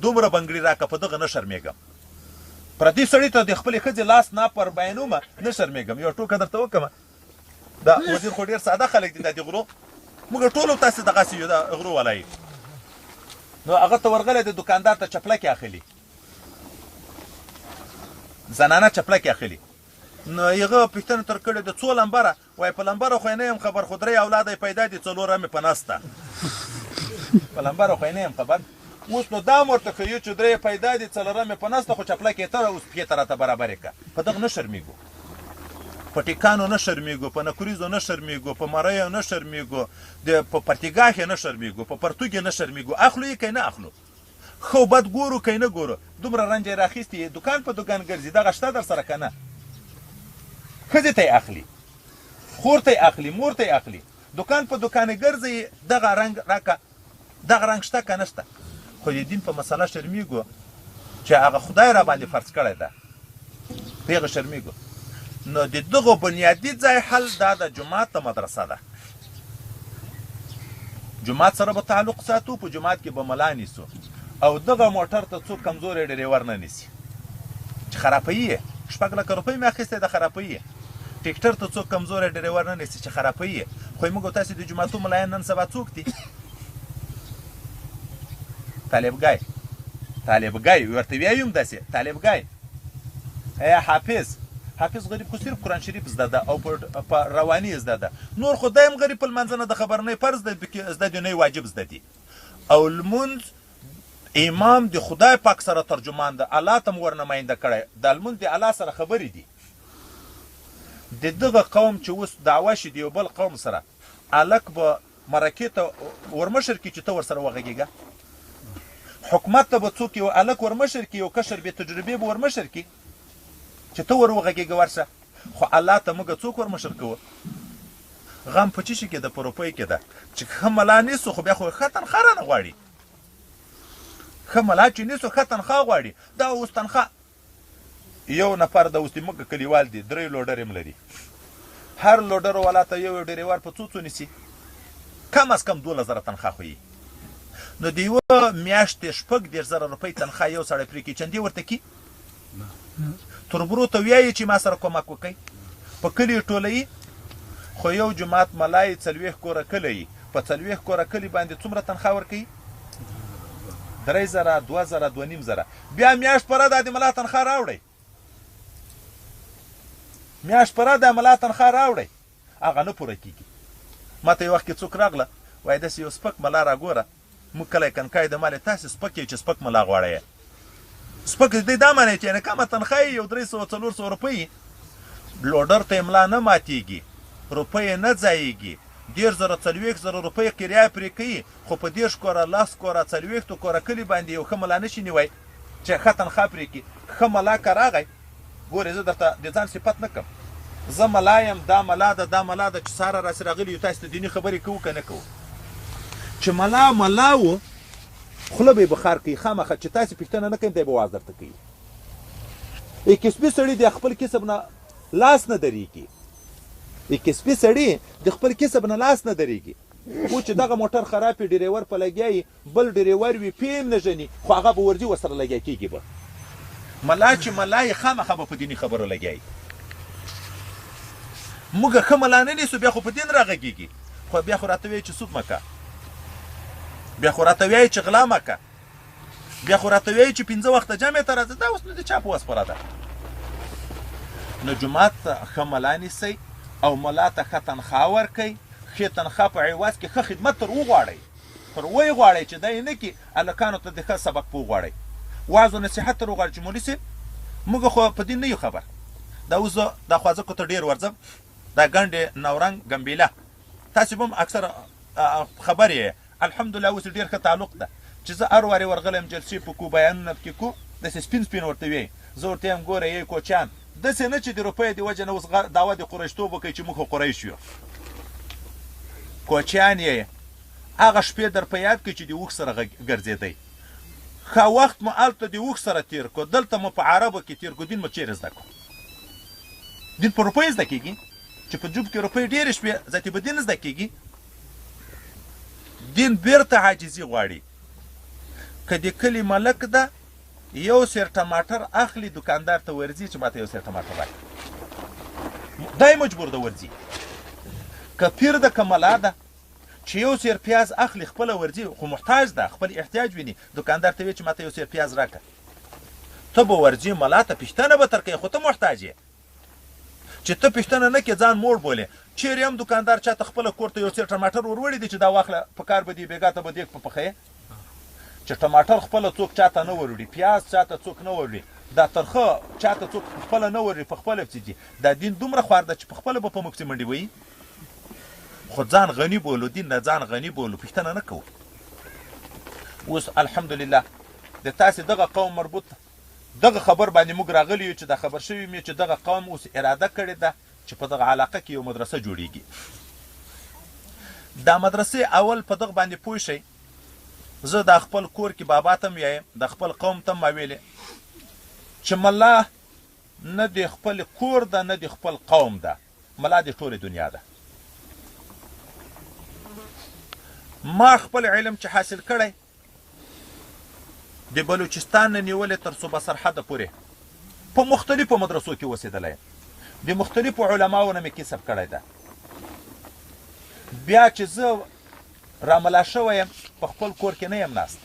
دومره بنګړي راکه په دغه نه شرمېږم پردي سړي ته د خپلې ښځې لاس نه پر بیانومه نه شرمېږم یو ټوکه درته وکړم دا وزیر خو ډېر ساده خلک دي دا د غرو موږ ټول تاسې دغسې یو د غرو والا یو نو هغه ته ورغلی د دکاندار ته چپلکې اخلي زنانه چپلکې اخلي نو هغه پوښتنه تر کړې د څو لمبره وایي په لمبره خو یې نه یم خبر خو 3 اولاده یې پیدا دي 4 مې په نسته په لمبره خو یې نه یم خبر اوس نو دا ورته ښیو چې 3 پیدا دي 4 مې په نسته خو چپلکې یې تړه اوس پښې ته راته برابرې کړه په دغه نه شرمېږو په ټیکانو نه شرمېږو په نکریزو نه شرمېږو په مریو نه شرمېږو په پرتګاه یې نه شرمېږو په پرتوګ یې نه شرمېږو اخلو یې که نه اخلو خو بد ګورو که نه ګورو دومره رنج یې راخیستې دکان په دکان ګرځي دغه شته در سره که نه ښځې ته یې اخلي خور ته یې اخلي مور ته یې اخلي دکان په دکان یې ګرځي دغه رنګ راکه دغه رنګ شته که نه شته خو د دین په مسله شرمېږو چې هغه خدای را باندې فرض کړی ده په هغه شرمېږو نو د دغو بنیادي ځای حل دا د جومات ته مدرسه ده جومات سره به تعلق ساتو په جومات کې به ملا نیسو او دغه موټر ته څوک کمزوری ډریور نه نیسي چې خرابوي یې 6 لکه روپۍ مې اخیستی د خرابوي یې ټیکټر ته څوک کمزوری ډریور نه نیسي چې خرابوي یې خو موږ تاسې د جوماتو ملایان نن سبا څوک دي طالبګای ورته وایو هم داسې طالبګای حافظ غریب خو صرف قرآن شریف زده ده او په رواني زده ده نور خو دایم غریب په لمانځنه د خبرنۍ فرض زده دي نه واجب زده دي او لمونځ امام د خدای پاک سره ترجمان ده الله ته م ورنماینده کړی د لمونځ د الله سره خبرې دي د دغه قوم چې اوس دعوه شي د یو بل قوم سره الک به مرکې ته ورمشر کړي چې ته ورسره وغږېږه حکومت ته به څوک یو الک ورمشر کړي یو کشر بې تجربې به ورمشر کړي چې ته ور وغږېږه ورشه خو الله ته موږ څوک ورمشر کوو غم په چی شي کې ده په روپۍ کې ده چې ښه ملا نیسو خو بیا خو ښه تنخوا رانه غواړي ښه ملا چې نیسو ښه تنخوا غواړي دا اوس تنخوا یو نفر د اوس د موږ کلیوال دي 3 لوډر هم لري هر لوډر والا ته یو ډریور په څو نیسي کم از کم 12000 تنخوا خو یي نو د یوه میاشتې 15000 روپۍ تنخوا یو سړی پرې کړي چندې ورته کړي تربرو ته وایي چې ما سره کومک وکړئ په کلي ټوله خو یو جومات ملای 40 کوره کلی په 40 کوره کلی باندې څومره تنخوا ورکوي 3000 2000 2500 بیا میاشت پره د ملا تنخوا راوړئ میاشت پره د ملا تنخوا راوړئ هغه نه پوره کیږي ما ته یو وخت کې څوک راغله وایي داسې یو سپک ملا راګوره موږ کلی کنکای د مالې تاسې سپک یې چې سپک ملا غواړئ سپک دې دا معنی چې کمه تنخوا یې یو 300-400 روپۍ لوډر ته املا نه ماتیږي روپۍ نه ځایږي 10000 روپۍ کرایه پرې کوي خو په 10 کوره 10 کوره 40 کوره کلي باندې یو ښه ملا نشي نیوی چې ښه تنخوا پرې کړي ښه ملا که راغی ګورې زه درته د ځان صفت نه کوم زه ملا یم دا ملا ده چې ساره راسې راغلي یو تاسې ته دیني خبرې کوو که نه کوو چې ملا و خوله به یې بخار کوي خامخا چې تاسې پوښتنه نه کوئ دی به واز درته کوي کسبي سړي د خپل کسب نه لاس نه درېږي کسبي سړي د خپل کسب نه لاس نه درېږي خو چې دغه موټر خراب وي ډریور په لګیایي بل ډریور وي پیم نه ژني خو هغه به ورځي ورسره لګیا کېږي به ملا چې ملا یې خامخا به په دیني خبرو لګیایي موږ ښه ملا نه نیسو بیا خو په دین راغږېږي خو بیا خو راته وایي چې سود مه کوه بیا خو راته وایي چې غلا مه کوه بیا خو راته وایي چې 5 وخته جمع ته راځه دا اوس نو د چا په وس پوره ده نو جومات ته ښه ملا نیسئ او ملا ته ښه تنخوا ورکئ ښې تنخوا په عوض کې ښه خدمت تر وغواړئ پر وی غواړئ چې دا یې نه کړي هلکانو ته د ښه سبق په وغواړئ واعظ و نصیحت ته وغواړئ چې مولي صاحب موږ خو په دین نه یو خبر دا اوس زه دا خوازکو ته ډېر ورځم دا ګنډې نورنګ ګمبیله تاسې به هم اکثر خبر یې الحمدلله اوس ډېر ښه تعلق ده چې زه هر وارې ورغلی یم جلسې په کو بیانونه پکې کو داسې سپین سپین ورته وایي زه ورته یم ګوره یی کوچیان داسې نه چې د روپیو د وجې نه اوس دعوه د قریشتوب وکړئ چې موږ خو قریش یو کوچیان یې هغه شپې در په یاد کړئ چې د اوښ سره ګرځېدئ ښه وخت مو هلته د اوښ سره تېر کړو دلته مو په عربو کې تېر کړو دین مو چیرې زده کړو دین په روپیو زده کېږي چې په جوب کې روپۍ ډېرې شوې ذاتي به دین زده کېږي دین بیرته عاجزي غواړي که د کلي ملک ده یو سیر ټماټر اخلي دکاندار ته ورځي چې ماته یو سیر ټماټر راکړي دا یې مجبور ده ورځي که پیر ده که ملا ده چې یو سیر پیاز اخلي خپله ورځي خو محتاج ده خپل احتیاج ویني دکاندار ته وایي چې ماته یو سیر پیاز راکړه ته به ورځي ملا ته پوښتنه به ترکوي خو ته محتاج یې چې ته پوښتنه نه کې ځان موړ بولې چیرې هم دکاندار چاته خپله کور ته یو سیر ټماټر ور وړي دي چې دا واخله په کار به دي بېګا ته به دیګ په پخه چې ټماټر خپله څوک چاته نه وروړي پیاز چاته څوک نه وروړي دا ترخه چاته څوک خپله نه وروړي په خپله پسې ځي دا دین دومره خوار ده چې په خپله به په موږ پسې منډې وهي خو ځان غني بولو دین نه ځان غني بولو پوښتنه نه کوو اوس الحمدلله د تاسې دغه قوم مربوط دغه خبر باندې موږ راغلي یو چې دا خبر شوي مې چې دغه قوم اوس اراده کړې ده چې په دغه علاقه کې یو مدرسه جوړیږي دا مدرسې اول په دغه باندې پوه شئ زه د خپل کور کې بابا ته م وایم د خپل قوم ته ما ویلې چې ملا نه د خپل کور ده نه د خپل قوم ده ملا د ټولې دنیا ده ما خپل علم چې حاصل کړی د بلوچستان نه نیولې تر صوبه سرحده پورې په مختلفو مدرسو کې اوسېدلی د مختلفو علماو نه مې کسب کړی ده بیا چې زه راملا شوی یم په خپل کور کې نه یم ناست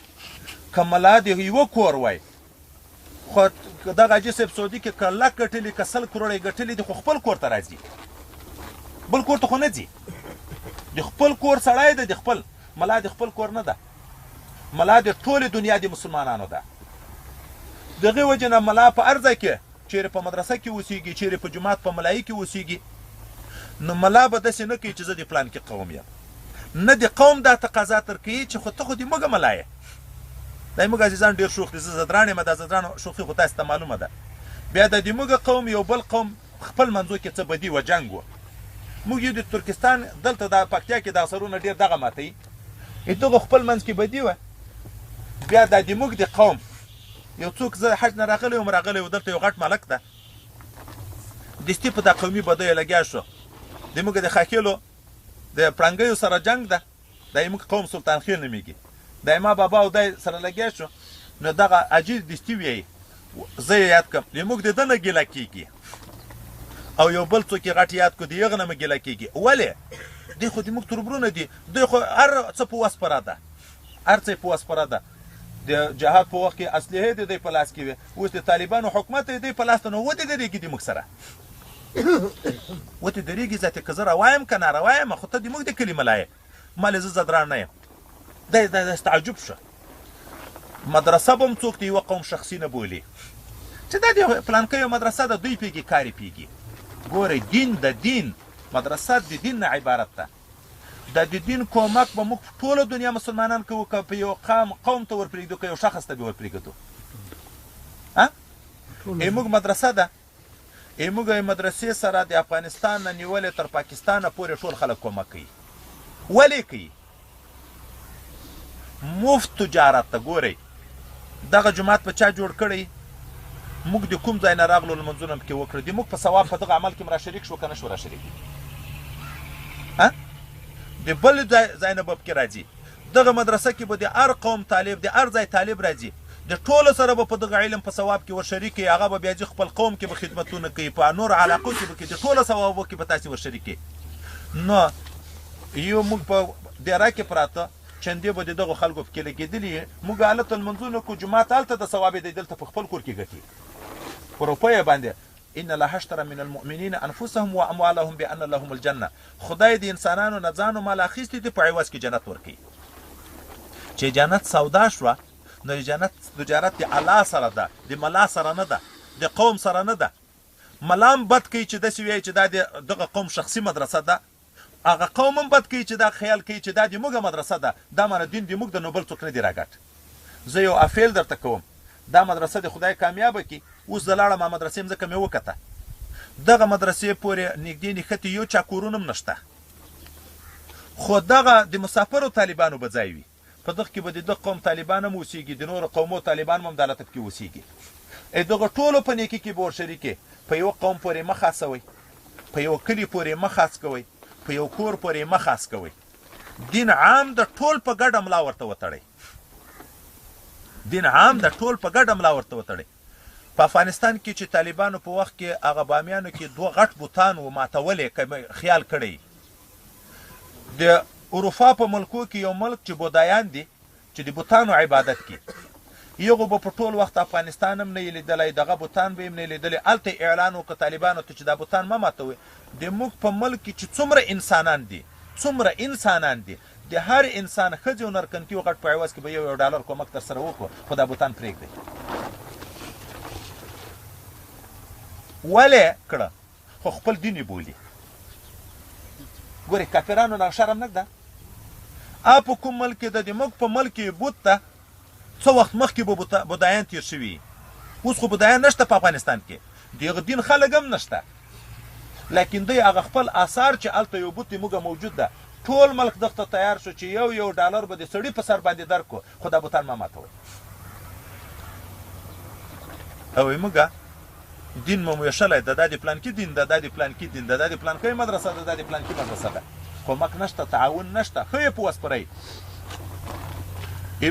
که ملا د یوه کور وای خو دغه حاجي صاحب سعودي کې که لک ګټلي که سل کروړه یې ګټلي دي خو خپل کور ته راځي بل کور ته خو نه ځي د خپل کور سړی ده د خپل ملا د خپل کور نه ده ملا د ټولې دنیا د مسلمانانو ده دغې وجې نه ملا په هر ځای کې چیرې په مدرسه کې اوسیږي چیرې په جومات په ملایي کې اوسیږي نو ملا به داسې نه کوي چې زه د پلان کې قوم یم نه د قوم دا تقاضا ترکوي چې خو ته خو د موږه ملا یې دا موږ عزیزان ډېر شوخ دي زه زدران یم دا زدرانو شوخي خو تاسو ته معلومه ده بیا د موږه قوم یو بل قوم خپل منځو کې څه بدي و جنګ و موږ یو د ترکستان دلته د پکتیا کې دا سرونه ډېر دغه ماتوي دغه خپل منځ کې بدي وه بیا دا د موږ د قوم یو څوک زه حج نه راغلی وم راغلی و دلته یو غټ ملک ده دستي په دا قومي بدیو لګیا شو د موږ د خاکیلو د پړنګیو سره جنګ ده دا یې موږ قوم سلطان خیل نومیږي دا یې ما بابا او دی سره لګیا شو نو دغه عجیب دستي ویایي زه یې یاد کړم د موږ د ده نه ګیله کېږي او یو بل څوک یې غټ یاد کړو د هغه نه مې ګیله کېږي ولې دوی خو د موږ تربرونه دي دوی خو هر څه په وسپره ده هر څه یې په وسپره ده د جهاد په وخت کې اسلحې د دوی په لاس کې وې اوس د طالبانو حکومت د دوی په لاس ته نو ودې درېږي د موږ سره ودې درېږي ذاتې که زه روا یم که ناروا یم خو ته د موږ د کلي ملا یې مالې زه زدران نه یم دا تعجب شه مدرسه به هم څوک د یوه قوم شخصي نه بولي چې دا د پلانکیو مدرسه د دوی پیږي کارې پیږي ګورئ دین د دین مدرسه د دین نه عبارت ده د دین کومک به موږ ټوله دنیا مسلمانان کوو که په یو قوم ته ورپرېږدو که یو شخص ته به ورپرېږدو موږ مدرسه ده موږ مدرسې سره د افغانستان نه نیولې تر پاکستانه پورې ټول خلک کومک کوي ولې کوي مفت تجارت ته ګورئ دغه جومات په چا جوړ کړی موږ د کوم ځای نه راغلو لمنځونه پکې وکړو د موږ په ثواب په دغه عمل کې م راشریک شو که نه شو راشریک د بل ځای نه به پکې راځي دغه مدرسه کې به د هر قوم طالب د هر ځای طالب راځي د ټولو سره به په دغه علم په ثواب کې ورشریک هغه به بیا خپل قوم کې به خدمتونه کوي په نور علاقو کې به د ټولو ثوابو کې به تاسې ورشریکې نو یو موږ په دیره کې پراته چندې به د دغو خلکو پکې لګېدلي موږ هلته لمنځونه کړو جومات هلته د ثواب یې دی دلته په خپل کور کې ګټي په روپیو باندې ان الله اشترى من المؤمنین انفسهم واموالهم بان لهم الجنه خدای د انسانانو نه ځان او مال اخیستی دی په عوض کې جنت ورکوي چې جنت سودا شوه نو جنت تجارت د الله سره ده د ملا سره نه ده د قوم سره نه ده ملام بد کوي چې داسې وایي چې دا د دغه قوم شخصي مدرسه ده هغه قوم هم بد کوي چې دا خیال کوي چې دا د موږ مدرسه ده دا معنی دین د موږ د نوبل څوک نه دی راګټ زه یو افیل درته کوم دا مدرسه د خدای کامیابه کړي اوس زه لاړم مدرسې مځکه مې وکته دغه مدرسې پورې نږدې نښتې یو چا کورونه هم نشته خو دغه د مسافرو طالبانو به ځای وي په دغه کې به د دغه قوم طالبان هم اوسېږي د نورو قومو طالبان هم د لطف کې اوسېږي دغه ټولو په نیکي کې به ورشریکې په یو قوم پورې مه خاصوئ په یو کلي پورې مه خاص کوئ په یو کور پورې مه خاص کوئ دین عام د ټول په ګډه ملا ورته وتړئ دین عام د ټول په ګډه ملا ورته وتړئ په افغانستان کې چې طالبانو په وخت کې هغه بامیانو کې دوه غټ بوتان و ماتولې خیال کړی د اروپا په ملکو کې یو ملک چې بودایان دي چې د بوتانو عبادت کوي یغه به په ټول وخت افغانستان هم نه لیدلی دغه بوتان به هم نه لیدلی هلته اعلان وکړه طالبانو ته چې دا بوتان مه ماتوئ د موږ په ملک کې چې څومره انسانان دي د هر انسان ښځې او نرکنتي و غټ په عوض کې به یو ډالر کومک در سره وکړو خو دا بوتان پرېږدئ ولې کړه خو خپل دین یې بولي ګورې کافرانو نه شرم نه ږده په کوم ملک کې د موږ په ملک کې بوت ته څه وخت مخکې به بودایان تیر شوي اوس خو بودایان نشته په افغانستان کې د هغه دین خلک هم نشته لیکن دوی هغه خپل آثار چې هلته یو بوت موږ موجود ده ټول ملک دغه ته تیار شو چې یو ډالر به د سړي په سر باندې درکړو خو دا بوتان مه ماتوئ او موږ دین مو ویشلی ده دا د پلانکي دین ده دا د پلانکي دین ده دا د پلانکۍ مدرسه ده دا د پلانکي مدرسه ده کومک نشته تعاون نشته ښه یې په وسپرئ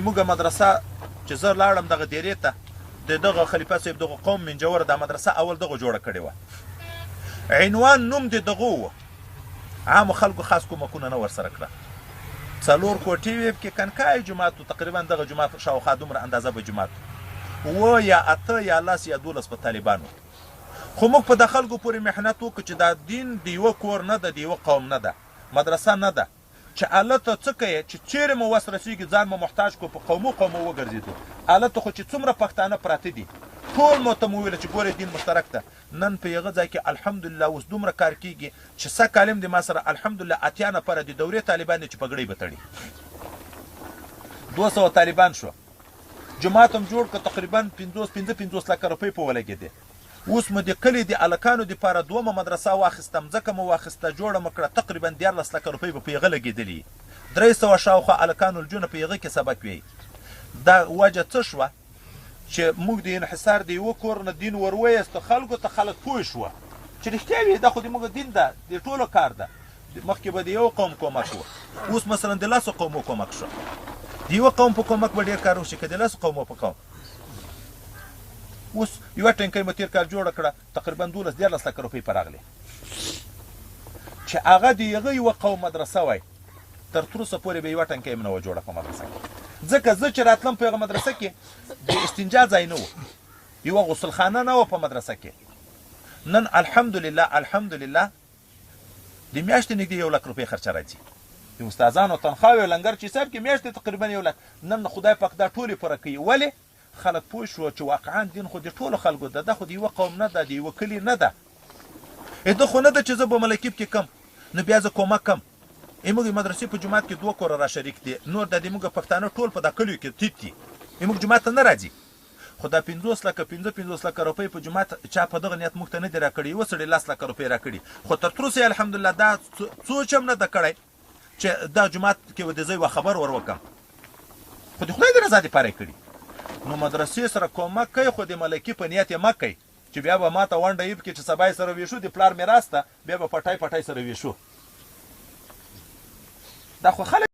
موږ مدرسه چې زه لاړم دغه دیرې ته د دغه خلیفه صاحب دغه قوم منجور دا مدرسه اول دغه جوړه کړې وه عنوان نوم د دغه و عامو خلکو خاص کومکونه نه ورسره کړه 4 کوټې وې پکې کنکای جومات تقریبا دغه جومات شاوخوا دومره اندازه به جومات و یا 8 یا 10 یا 12 په طالبانو خو موږ په د خلکو پورې محنت وکړو چې دا دین د یوه کور نه ده د یوه قوم نه ده مدرسه نه ده چې هلته څه کوې چې چیرې مو وس رسېږي ځان مو محتاج کړو په قومو وګرځېدو هلته خو چې څومره پښتانه پراته دي ټول مو ته مو وویله چې ګورې دین مشترک ده نن په هغه ځای کې الحمدلله اوس دومره کار کېږي چې څه کالم د ما سره الحمدلله 8 نفره د دورې طالبان دي چې پګړۍ به تړي 200 طالبان شو جماعت هم جوړ کړه تقریبا 50 لکه روپۍ په ولګېدې اوس مو د کلي د هلکانو دپاره دومه مدرسه واخیسته مځکه مو واخیسته جوړه مو کړه تقریبا 14 لکه روپۍ به په هغه لګېدلي 300 شاوخوا هلکانو الجونه په هغه کې سبق وی دا وجه څه شوه چې موږ د انحصار د یوه کور نه دین ورویسته خلکو ته خلک پوه شوه چې رښتیا وي دا خو د موږ دین ده د ټولو کار ده مخکې به د یو قوم کومک و اوس مثلا د 10 قومو کومک شو د یوه قوم په کومک به ډېر کار وشي که د 10 قومو په کوم اوس یوه ټینکۍ مو تېر کال جوړه کړه تقریبا 12-13 لکه روپۍ په راغلې چې هغه د هغه یوه قوم مدرسه وای تر تروسه پورې به یوه ټینکۍ هم نه وه جوړه په مدرسه کې ځکه زه چې راتلم په هغه مدرسه کې د استنجا ځای نه و یوه غسلخانه نه وه په مدرسه کې نن الحمدلله د میاشتې نږدې 1 لک روپۍ خرچه راځي د استادانو تنخواوې او لنګر چې حساب کې میاشتې تقریبا 1 لک نن خدای پاک دا ټولې پوره کوي ولې خلک پوه شو چې واقعا دین خو د ټولو خلکو ده دا خو د یوه قوم نه ده د یوه کلي نه ده دا خو نه ده چې زه به ملکیب کې کم نو بیا زه کومک کم موږ مدرسې په جومات کې 2 کوره را شریک دي نور د موږ پښتانه ټول په دا کلیو کې تیت دي موږ جومات ته نه راځي خو دا 50 لکه روپۍ په جومات چا په دغه نیت موږ ته نه دي راکړي یوه سړي 10 لکه روپۍ راکړي خو تر تروسه الحمدلله دا سوچ هم نه ده کړی چې دا جومات کې به د زه یوه خبر ور وکړم خو د خدای د رضا دپاره یې کړي نو مدرسې سره کومک کوي خو د ملکي په نیت یې مه کوي چې بیا به ما ته ونډه یې پکې چې سبا یې سره ویشو د پلار میراث ته بیا به پټی سره ویشو دا خو خلک